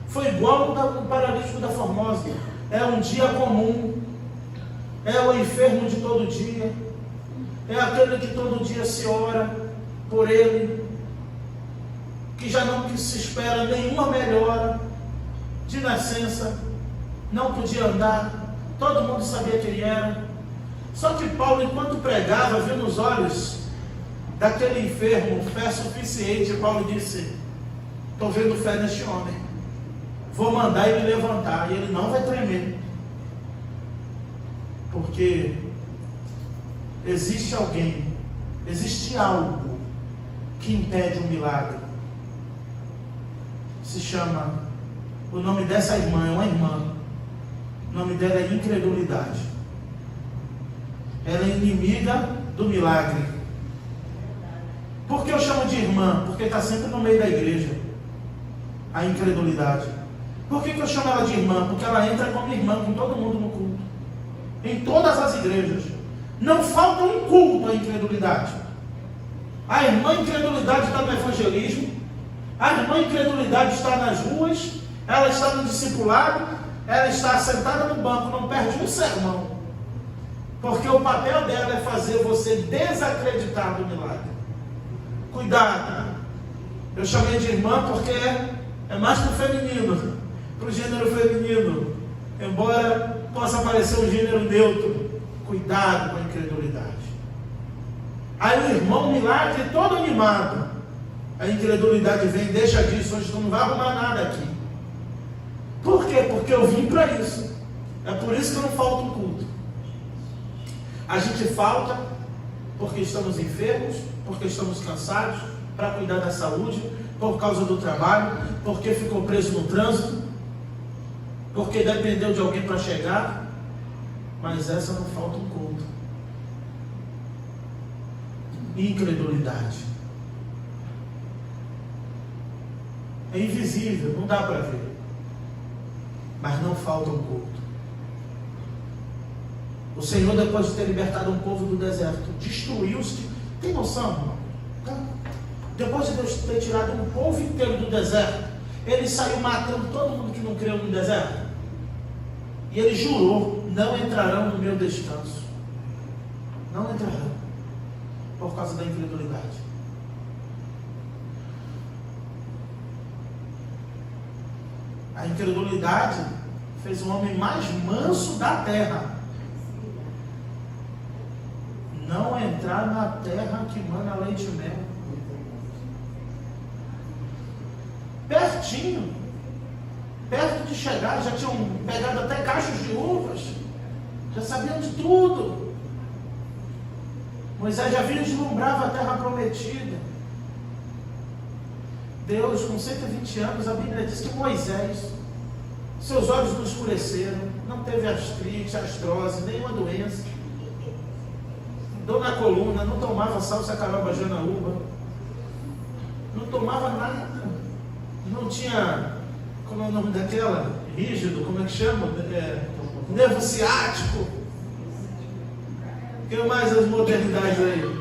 Foi igual o paralítico da Formosa. É um dia comum. É o enfermo de todo dia. É aquele que todo dia se ora por ele, que já não se espera nenhuma melhora, de nascença, não podia andar, todo mundo sabia quem era. Só que Paulo, enquanto pregava, viu nos olhos daquele enfermo fé suficiente. Paulo disse: estou vendo fé neste homem, vou mandar ele levantar, e ele não vai tremer, porque existe algo que impede um milagre. Se chama, o nome dessa irmã é uma irmã, o nome dela é incredulidade. Ela é inimiga do milagre. Por que eu chamo de irmã? Porque está sempre no meio da igreja, a incredulidade. Por que eu chamo ela de irmã? Porque ela entra como irmã com todo mundo no culto, em todas as igrejas. Não falta um culto a incredulidade. A irmã incredulidade está no evangelismo, a irmã incredulidade está nas ruas, ela está no discipulado, ela está sentada no banco, não perde um sermão, porque o papel dela é fazer você desacreditar do milagre. Cuidado, eu chamei de irmã porque é mais para o feminino, para o gênero feminino, embora possa parecer um gênero neutro. Cuidado com a incredulidade. Aí o irmão milagre todo animado, a incredulidade vem: deixa disso, hoje tu não vai arrumar nada aqui. Por quê? Porque eu vim para isso. É por isso que eu não falto um culto. A gente falta porque estamos enfermos, porque estamos cansados, para cuidar da saúde, por causa do trabalho, porque ficou preso no trânsito, porque dependeu de alguém para chegar. Mas essa não falta um culto. Incredulidade. É invisível, não dá para ver. Mas não falta um culto. O Senhor, depois de ter libertado um povo do deserto, destruiu os que... Tem noção, irmão? Depois de Deus ter tirado um povo inteiro do deserto, Ele saiu matando todo mundo que não creu no deserto. E Ele jurou: não entrarão no meu descanso. Não entrarão, por causa da incredulidade. A incredulidade fez o homem mais manso da terra não entrar na terra que mana leite e mel. Pertinho, perto de chegar, já tinham pegado até cachos de uvas, já sabiam de tudo. Moisés já vislumbrava a terra prometida. Deus, com 120 anos, a Bíblia diz que Moisés, seus olhos não escureceram, não teve artrite, artrose, nenhuma doença, dor na coluna, não tomava salsa, caramba, janaúba, não tomava nada, não tinha, como é o nome daquela? Rígido, como é que chama? Nervo ciático. O que mais as modernidades aí?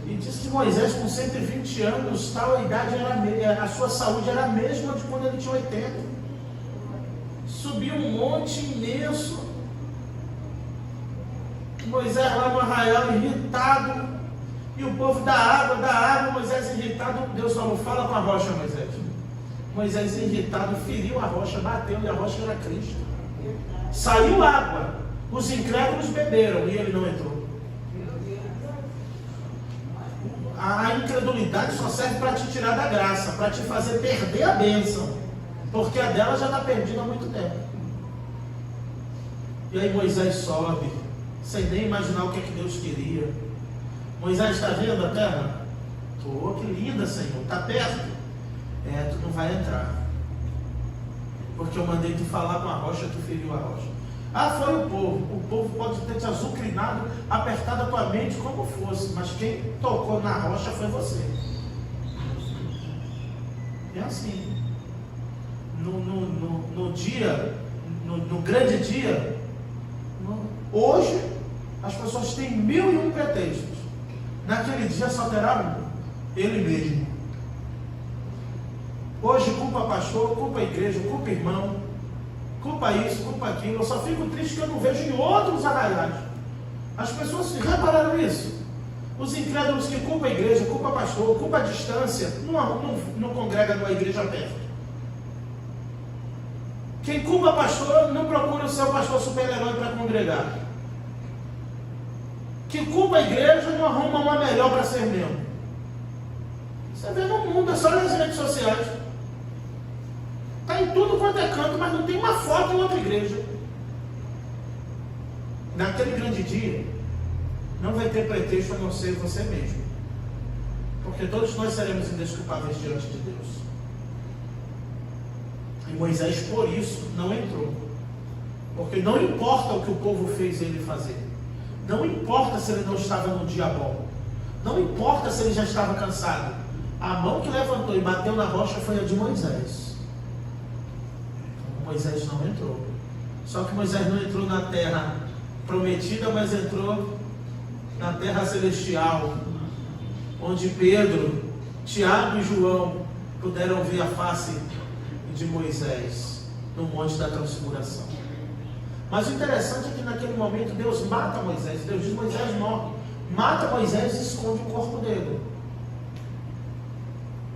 E diz que Moisés, com 120 anos, tal a idade era, a sua saúde era a mesma de quando ele tinha 80. Subiu um monte imenso. Moisés lá no arraial, irritado, e o povo da água, Moisés irritado, Deus falou, fala com a rocha, Moisés. Moisés irritado, feriu a rocha, bateu, e a rocha era Cristo. Saiu água, os incrédulos beberam, e ele não entrou. A incredulidade só serve para te tirar da graça, para te fazer perder a bênção, porque a dela já está perdida há muito tempo. E aí Moisés sobe, sem nem imaginar o que é que Deus queria. Moisés, está vendo a terra? Tô, que linda, Senhor, está perto? Tu não vai entrar, porque eu mandei tu falar com a rocha, tu feriu a rocha. Foi o povo pode ter te azucrinado, apertado a tua mente como fosse, mas quem tocou na rocha foi você. É assim, no dia, no grande dia, hoje, as pessoas têm 1001 pretextos, naquele dia só terá um, ele mesmo. Hoje culpa pastor, culpa a igreja, culpa irmão, culpa isso, culpa aquilo. Eu só fico triste que eu não vejo em outros arraiais. As pessoas repararam isso. Os incrédulos que culpam a igreja, culpa pastor, culpa a distância, não congrega numa igreja perto. Quem culpa pastor não procura o seu pastor super-herói para congregar. Quem culpa a igreja não arruma uma melhor para ser membro. Você vê no mundo, é só nas redes sociais. Está em tudo quanto é canto, mas não tem uma foto em outra igreja. Naquele grande dia, não vai ter pretexto a não ser você mesmo. Porque todos nós seremos indesculpáveis diante de Deus. E Moisés, por isso, não entrou. Porque não importa o que o povo fez ele fazer. Não importa se ele não estava no dia bom. Não importa se ele já estava cansado. A mão que levantou e bateu na rocha foi a de Moisés. Moisés não entrou. Só que Moisés não entrou na terra prometida, mas entrou na terra celestial, onde Pedro, Tiago e João puderam ver a face de Moisés no monte da transfiguração. Mas o interessante é que naquele momento Deus mata Moisés. Deus diz: Moisés morre. Mata Moisés e esconde o corpo dele.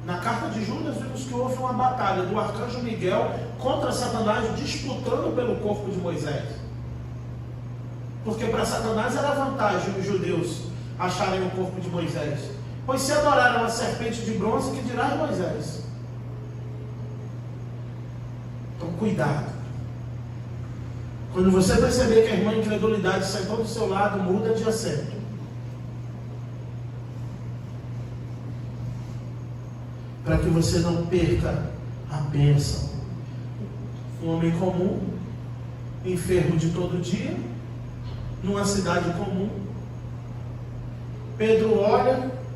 Na carta de Judas vimos que houve uma batalha do arcanjo Miguel contra Satanás, disputando pelo corpo de Moisés. Porque para Satanás era vantagem os judeus acharem o corpo de Moisés, pois se adoraram a serpente de bronze, que dirá Moisés. Então cuidado. Quando você perceber que a irmã incredulidade sentou do seu lado, muda de assento. Para que você não perca a bênção. Um homem comum, enfermo de todo dia, numa cidade comum.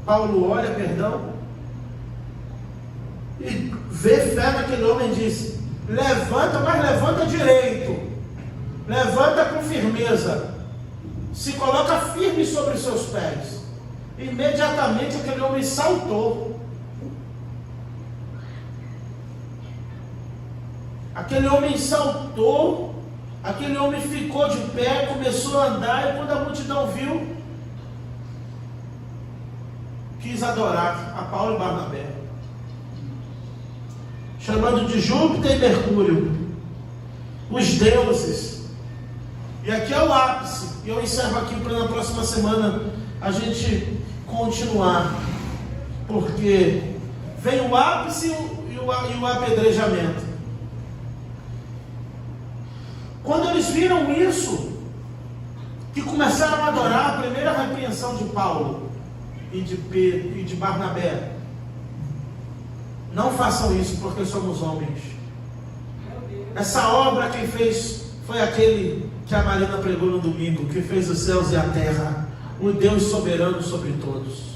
Paulo olha, e vê fé naquele homem e diz: levanta, mas levanta direito, levanta com firmeza, se coloca firme sobre os seus pés. Imediatamente aquele homem saltou. Aquele homem saltou Aquele homem ficou de pé, começou a andar, e quando a multidão viu, quis adorar a Paulo e Barnabé, chamando de Júpiter e Mercúrio, os deuses. E aqui é o ápice, e eu encerro aqui para na próxima semana a gente continuar, porque vem o ápice e o apedrejamento. Quando eles viram isso, que começaram a adorar, a primeira repreensão de Paulo e de Pedro e de Barnabé: não façam isso porque somos homens. Essa obra quem fez foi aquele que a Marina pregou no domingo, que fez os céus e a terra, o Deus soberano sobre todos.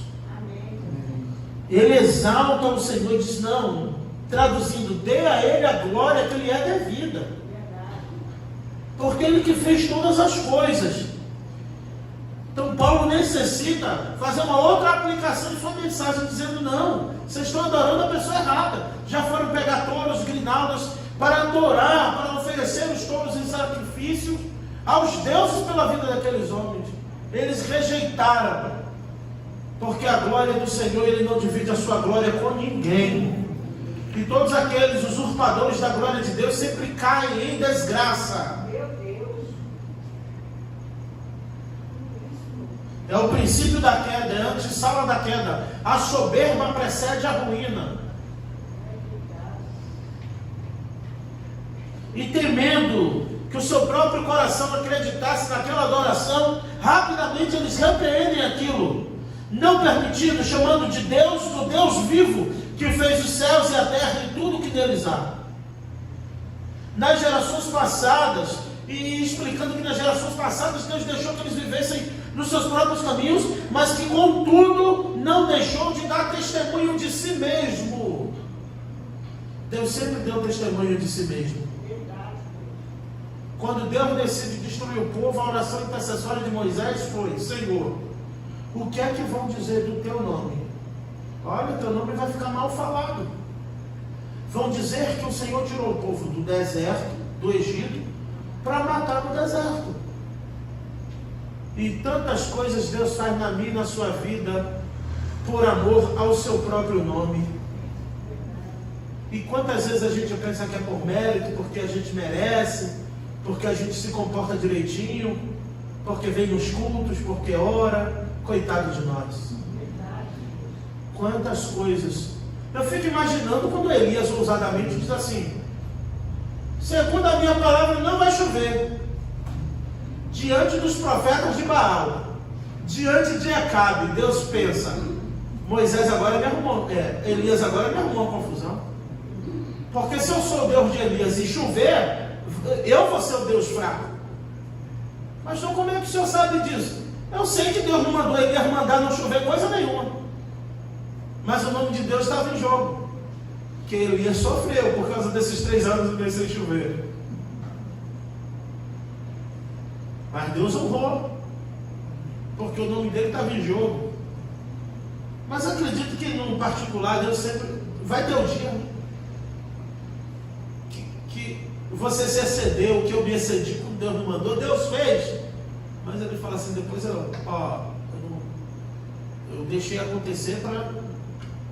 Ele exalta o Senhor e diz: não, traduzindo, dê a Ele a glória que lhe é devida, porque Ele que fez todas as coisas. Então Paulo necessita fazer uma outra aplicação de sua mensagem, dizendo: não, vocês estão adorando a pessoa errada. Já foram pegar touros, grinaldas, para adorar, para oferecer os touros em sacrifício aos deuses pela vida daqueles homens. Eles rejeitaram, porque a glória do Senhor, Ele não divide a sua glória com ninguém. E todos aqueles usurpadores da glória de Deus sempre caem em desgraça. É o princípio da queda, é a antessala da queda. A soberba precede a ruína. E temendo que o seu próprio coração acreditasse naquela adoração, rapidamente eles repreendem aquilo, não permitindo, chamando de Deus, do Deus vivo, que fez os céus e a terra e tudo que neles há. Nas gerações passadas, e explicando que nas gerações passadas Deus deixou que eles vivessem nos seus próprios caminhos, mas que contudo não deixou de dar testemunho de si mesmo. Deus sempre deu testemunho de si mesmo. Quando Deus decide destruir o povo, a oração intercessória de Moisés foi: Senhor, o que é que vão dizer do teu nome? Olha, o teu nome vai ficar mal falado. Vão dizer que o Senhor tirou o povo do deserto, do Egito, para matar no deserto. E tantas coisas Deus faz na minha e na sua vida por amor ao seu próprio nome. E quantas vezes a gente pensa que é por mérito, porque a gente merece, porque a gente se comporta direitinho, porque vem nos cultos, porque ora. Coitado de nós. Quantas coisas. Eu fico imaginando quando Elias ousadamente diz assim: segundo a minha palavra não vai chover. Diante dos profetas de Baal, diante de Acabe, Deus pensa: Moisés agora me arrumou, Elias agora me arrumou uma confusão. Porque se eu sou o Deus de Elias e chover, eu vou ser o Deus fraco. Mas então como é que o senhor sabe disso? Eu sei que Deus não mandou Elias mandar não chover coisa nenhuma, mas o nome de Deus estava em jogo, que Elias sofreu por causa desses 3 anos sem chover. Mas Deus honrou, porque o nome dele estava em jogo. Mas acredito que no particular Deus sempre vai ter um dia que você se excedeu, que eu me excedi como Deus não mandou. Deus fez, mas ele fala assim depois: eu deixei acontecer para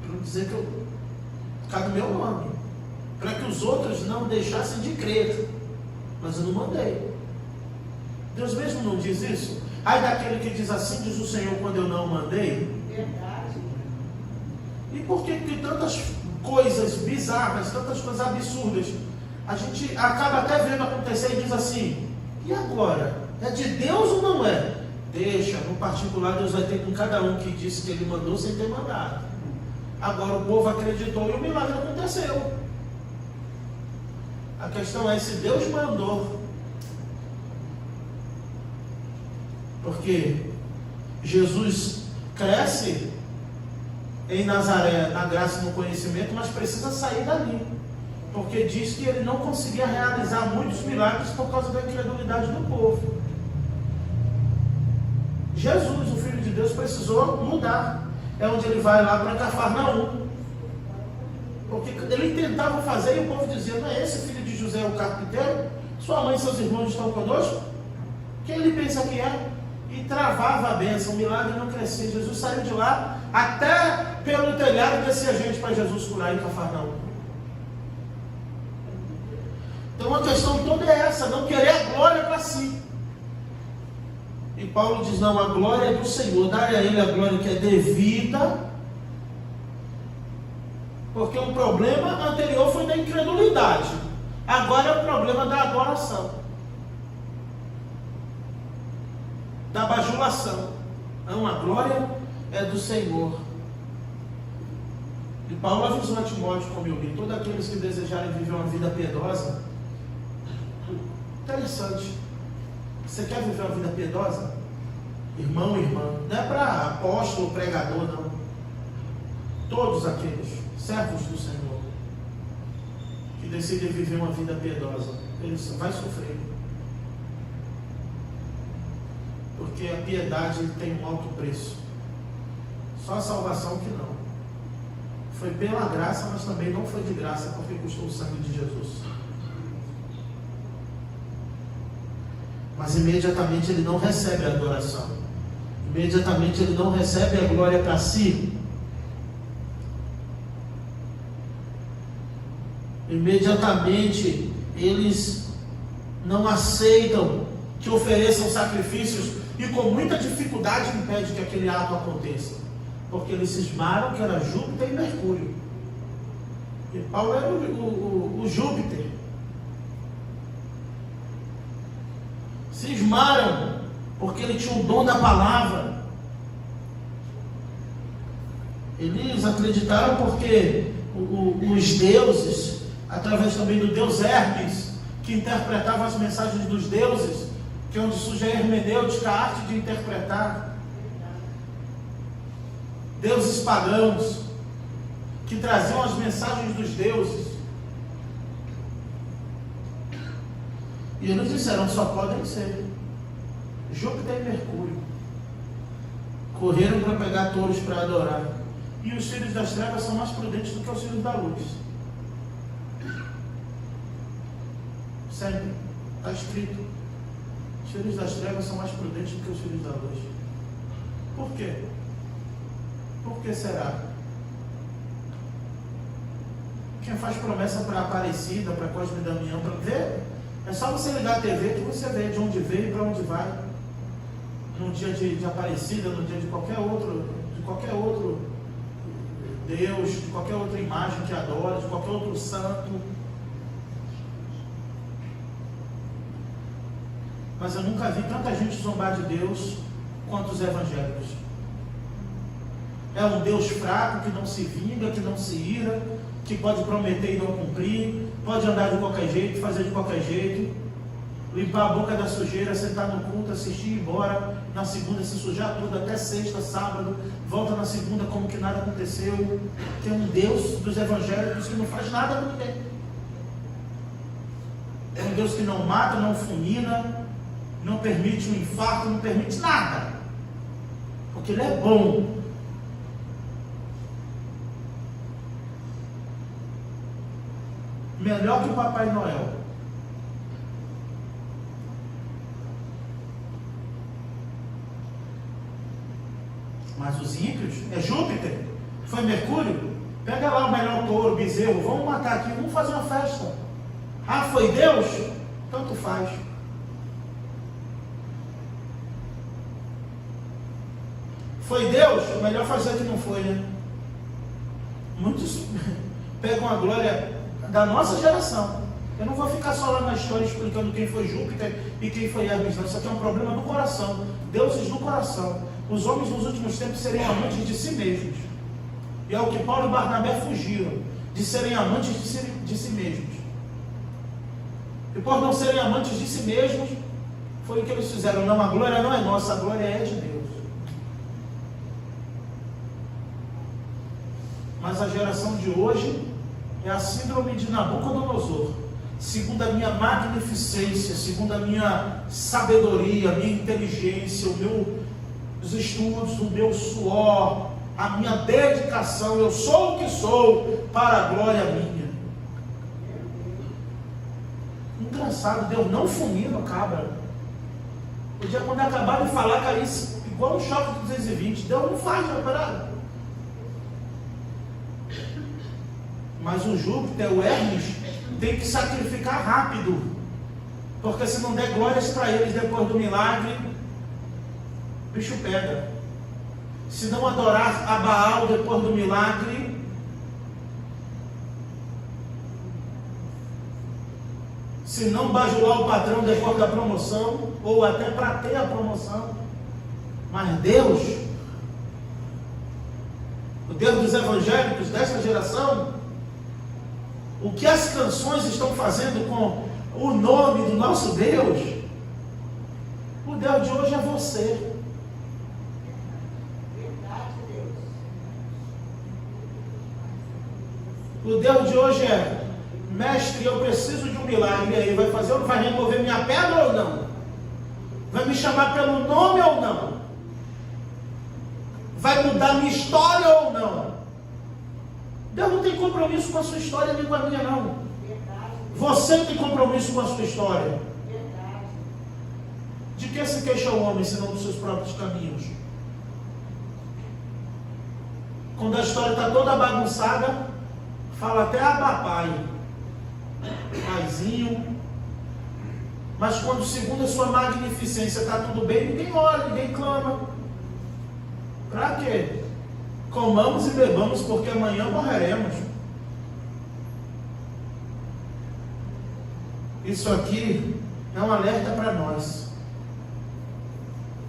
não dizer que eu cabe o meu nome, para que os outros não deixassem de crer, mas eu não mandei. Deus mesmo não diz isso? Ai daquele que diz assim, diz o Senhor, quando eu não mandei. Verdade. E por que tantas coisas bizarras, tantas coisas absurdas, a gente acaba até vendo acontecer e diz assim: e agora? É de Deus ou não é? Deixa, no particular Deus vai ter com cada um que disse que Ele mandou sem ter mandado. Agora o povo acreditou e o milagre aconteceu. A questão é se Deus mandou. Porque Jesus cresce em Nazaré na graça e no conhecimento, mas precisa sair dali, porque diz que ele não conseguia realizar muitos milagres por causa da incredulidade do povo. Jesus, o Filho de Deus, precisou mudar. É onde ele vai lá para Cafarnaum, porque ele tentava fazer e o povo dizia: não é esse filho de José o carpinteiro? Sua mãe e seus irmãos estão conosco? Quem ele pensa que é? E travava a bênção, o milagre não crescia. Jesus saiu de lá, até pelo telhado descia gente para Jesus curar em Cafarnaum. Então a questão toda é essa, não querer a glória para si. E Paulo diz, não, a glória é do Senhor, dai a Ele a glória que é devida, porque o problema anterior foi da incredulidade, agora é o problema da adoração, da bajulação. Não, a glória é do Senhor. E Paulo avisou a Timóteo, como eu vi, todos aqueles que desejarem viver uma vida piedosa. Interessante. Você quer viver uma vida piedosa? Irmão e irmã, não é para apóstolo, pregador, não. Todos aqueles servos do Senhor que decidem viver uma vida piedosa, eles vão sofrer. Porque a piedade tem um alto preço. Só a salvação que não. Foi pela graça, mas também não foi de graça, porque custou o sangue de Jesus. Mas imediatamente ele não recebe a adoração. Imediatamente ele não recebe a glória para si. Imediatamente eles não aceitam que ofereçam sacrifícios e com muita dificuldade impede que aquele ato aconteça. Porque eles cismaram que era Júpiter e Mercúrio. E Paulo era o Júpiter. Cismaram porque ele tinha o dom da palavra. Eles acreditaram porque os deuses, através também do deus Hermes, que interpretava as mensagens dos deuses, que é onde surge a hermenêutica, a arte de interpretar. Deuses pagãos, que traziam as mensagens dos deuses. E eles disseram, só podem ser Júpiter e Mercúrio. Correram para pegar touros para adorar. E os filhos das trevas são mais prudentes do que os filhos da luz. Sempre. Está escrito. Os filhos das trevas são mais prudentes do que os filhos da luz. Por quê? Por que será? Quem faz promessa para Aparecida, para Cosme e Damião, para ver, é só você ligar a TV que você vê de onde veio e para onde vai. No dia de Aparecida, no dia de qualquer outro Deus, de qualquer outra imagem que adora, de qualquer outro santo. Mas eu nunca vi tanta gente zombar de Deus quanto os evangélicos. É um Deus fraco, que não se vinga, que não se ira, que pode prometer e não cumprir, pode andar de qualquer jeito, fazer de qualquer jeito, limpar a boca da sujeira, sentar no culto, assistir e ir embora, na segunda se sujar tudo, até sexta, sábado, volta na segunda como que nada aconteceu. Tem um Deus dos evangélicos que não faz nada com ninguém. É um Deus que não mata, não fulmina, não permite um infarto, não permite nada, porque Ele é bom. Melhor que o Papai Noel. Mas os ímpios, é Júpiter, foi Mercúrio, pega lá o melhor touro, bezerro, vamos matar aqui, vamos fazer uma festa. Ah, foi Deus? Tanto faz. Foi Deus? Melhor fazer que não foi, né? Muitos pegam a glória da nossa geração. Eu não vou ficar só lá na história explicando quem foi Júpiter e quem foi Hermes, não. Isso aqui é um problema do coração. Deuses do coração. Os homens nos últimos tempos seriam amantes de si mesmos. E é o que Paulo e Barnabé fugiram, de serem amantes de si mesmos. E por não serem amantes de si mesmos, foi o que eles fizeram. Não, a glória não é nossa, a glória é de Deus. Mas a geração de hoje é a síndrome de Nabucodonosor. Segundo a minha magnificência, segundo a minha sabedoria, a minha inteligência, os estudos, o meu suor, a minha dedicação, eu sou o que sou para a glória minha. engraçado, Deus não fulmina a cabra. O dia quando acabar de falar, cair igual um choque de 220. Deus não faz a parada. Mas o Júpiter, o Hermes, tem que sacrificar rápido. Porque se não der glórias para eles depois do milagre, o bicho pega. Se não adorar a Baal depois do milagre, se não bajular o patrão depois da promoção, ou até para ter a promoção. Mas Deus, o Deus dos evangélicos dessa geração, o que as canções estão fazendo com o nome do nosso Deus, o Deus de hoje é você. O Deus de hoje é: mestre, eu preciso de um milagre. E aí, vai fazer ou não vai remover minha pedra ou não? Vai me chamar pelo nome ou não? Vai mudar minha história ou não? Deus não tem compromisso com a sua história nem com a minha, não. Você tem compromisso com a sua história. De que se queixa o homem, senão dos seus próprios caminhos? Quando a história está toda bagunçada, fala até papai, paizinho. Mas quando, segundo a sua magnificência, está tudo bem, ninguém ora, ninguém clama. Para quê? Comamos e bebamos, porque amanhã morreremos. Isso aqui é um alerta para nós,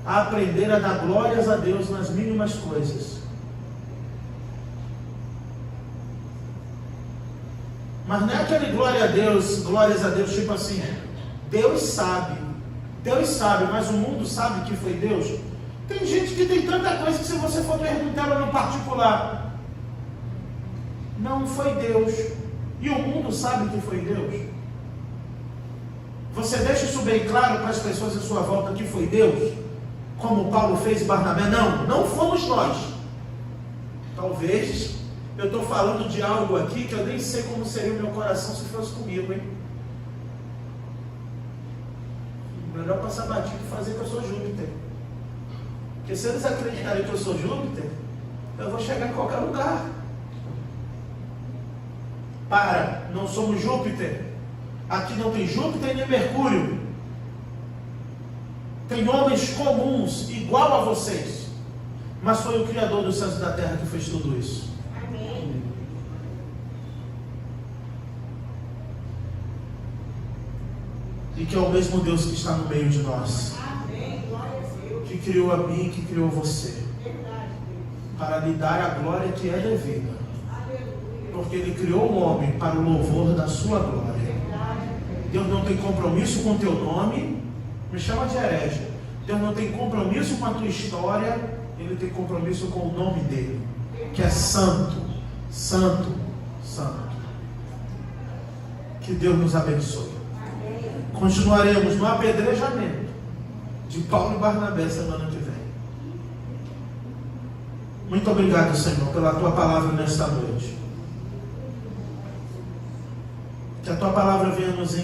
a aprender a dar glórias a Deus nas mínimas coisas. Mas não é aquele glórias a Deus, tipo assim, Deus sabe, mas o mundo sabe que foi Deus. Tem gente que tem tanta coisa que, se você for perguntar ela no particular, não foi Deus, e o mundo sabe que foi Deus. Você deixa isso bem claro para as pessoas à sua volta que foi Deus, como Paulo fez e Barnabé? Não fomos nós. Talvez eu estou falando de algo aqui que eu nem sei como seria o meu coração se fosse comigo, hein? Melhor passar batido e fazer que eu sou Júpiter. Porque se eles acreditarem que eu sou Júpiter, eu vou chegar em qualquer lugar. Não somos Júpiter. Aqui não tem Júpiter nem Mercúrio. Tem homens comuns, igual a vocês. Mas foi o Criador dos céus e da terra que fez tudo isso. Amém. E que é o mesmo Deus que está no meio de nós. Amém. Glória a Deus. Que criou a mim, que criou você. Verdade, para lhe dar a glória que é devida. Aleluia. Porque Ele criou o homem para o louvor da sua glória. Deus não tem compromisso com o teu nome, me chama de herege. Deus não tem compromisso com a tua história, Ele tem compromisso com o nome dEle, que é santo, santo, santo. Que Deus nos abençoe. Continuaremos no apedrejamento de Paulo e Barnabé semana que vem. Muito obrigado, Senhor, pela tua palavra nesta noite. Que a tua palavra venha nos ensinar.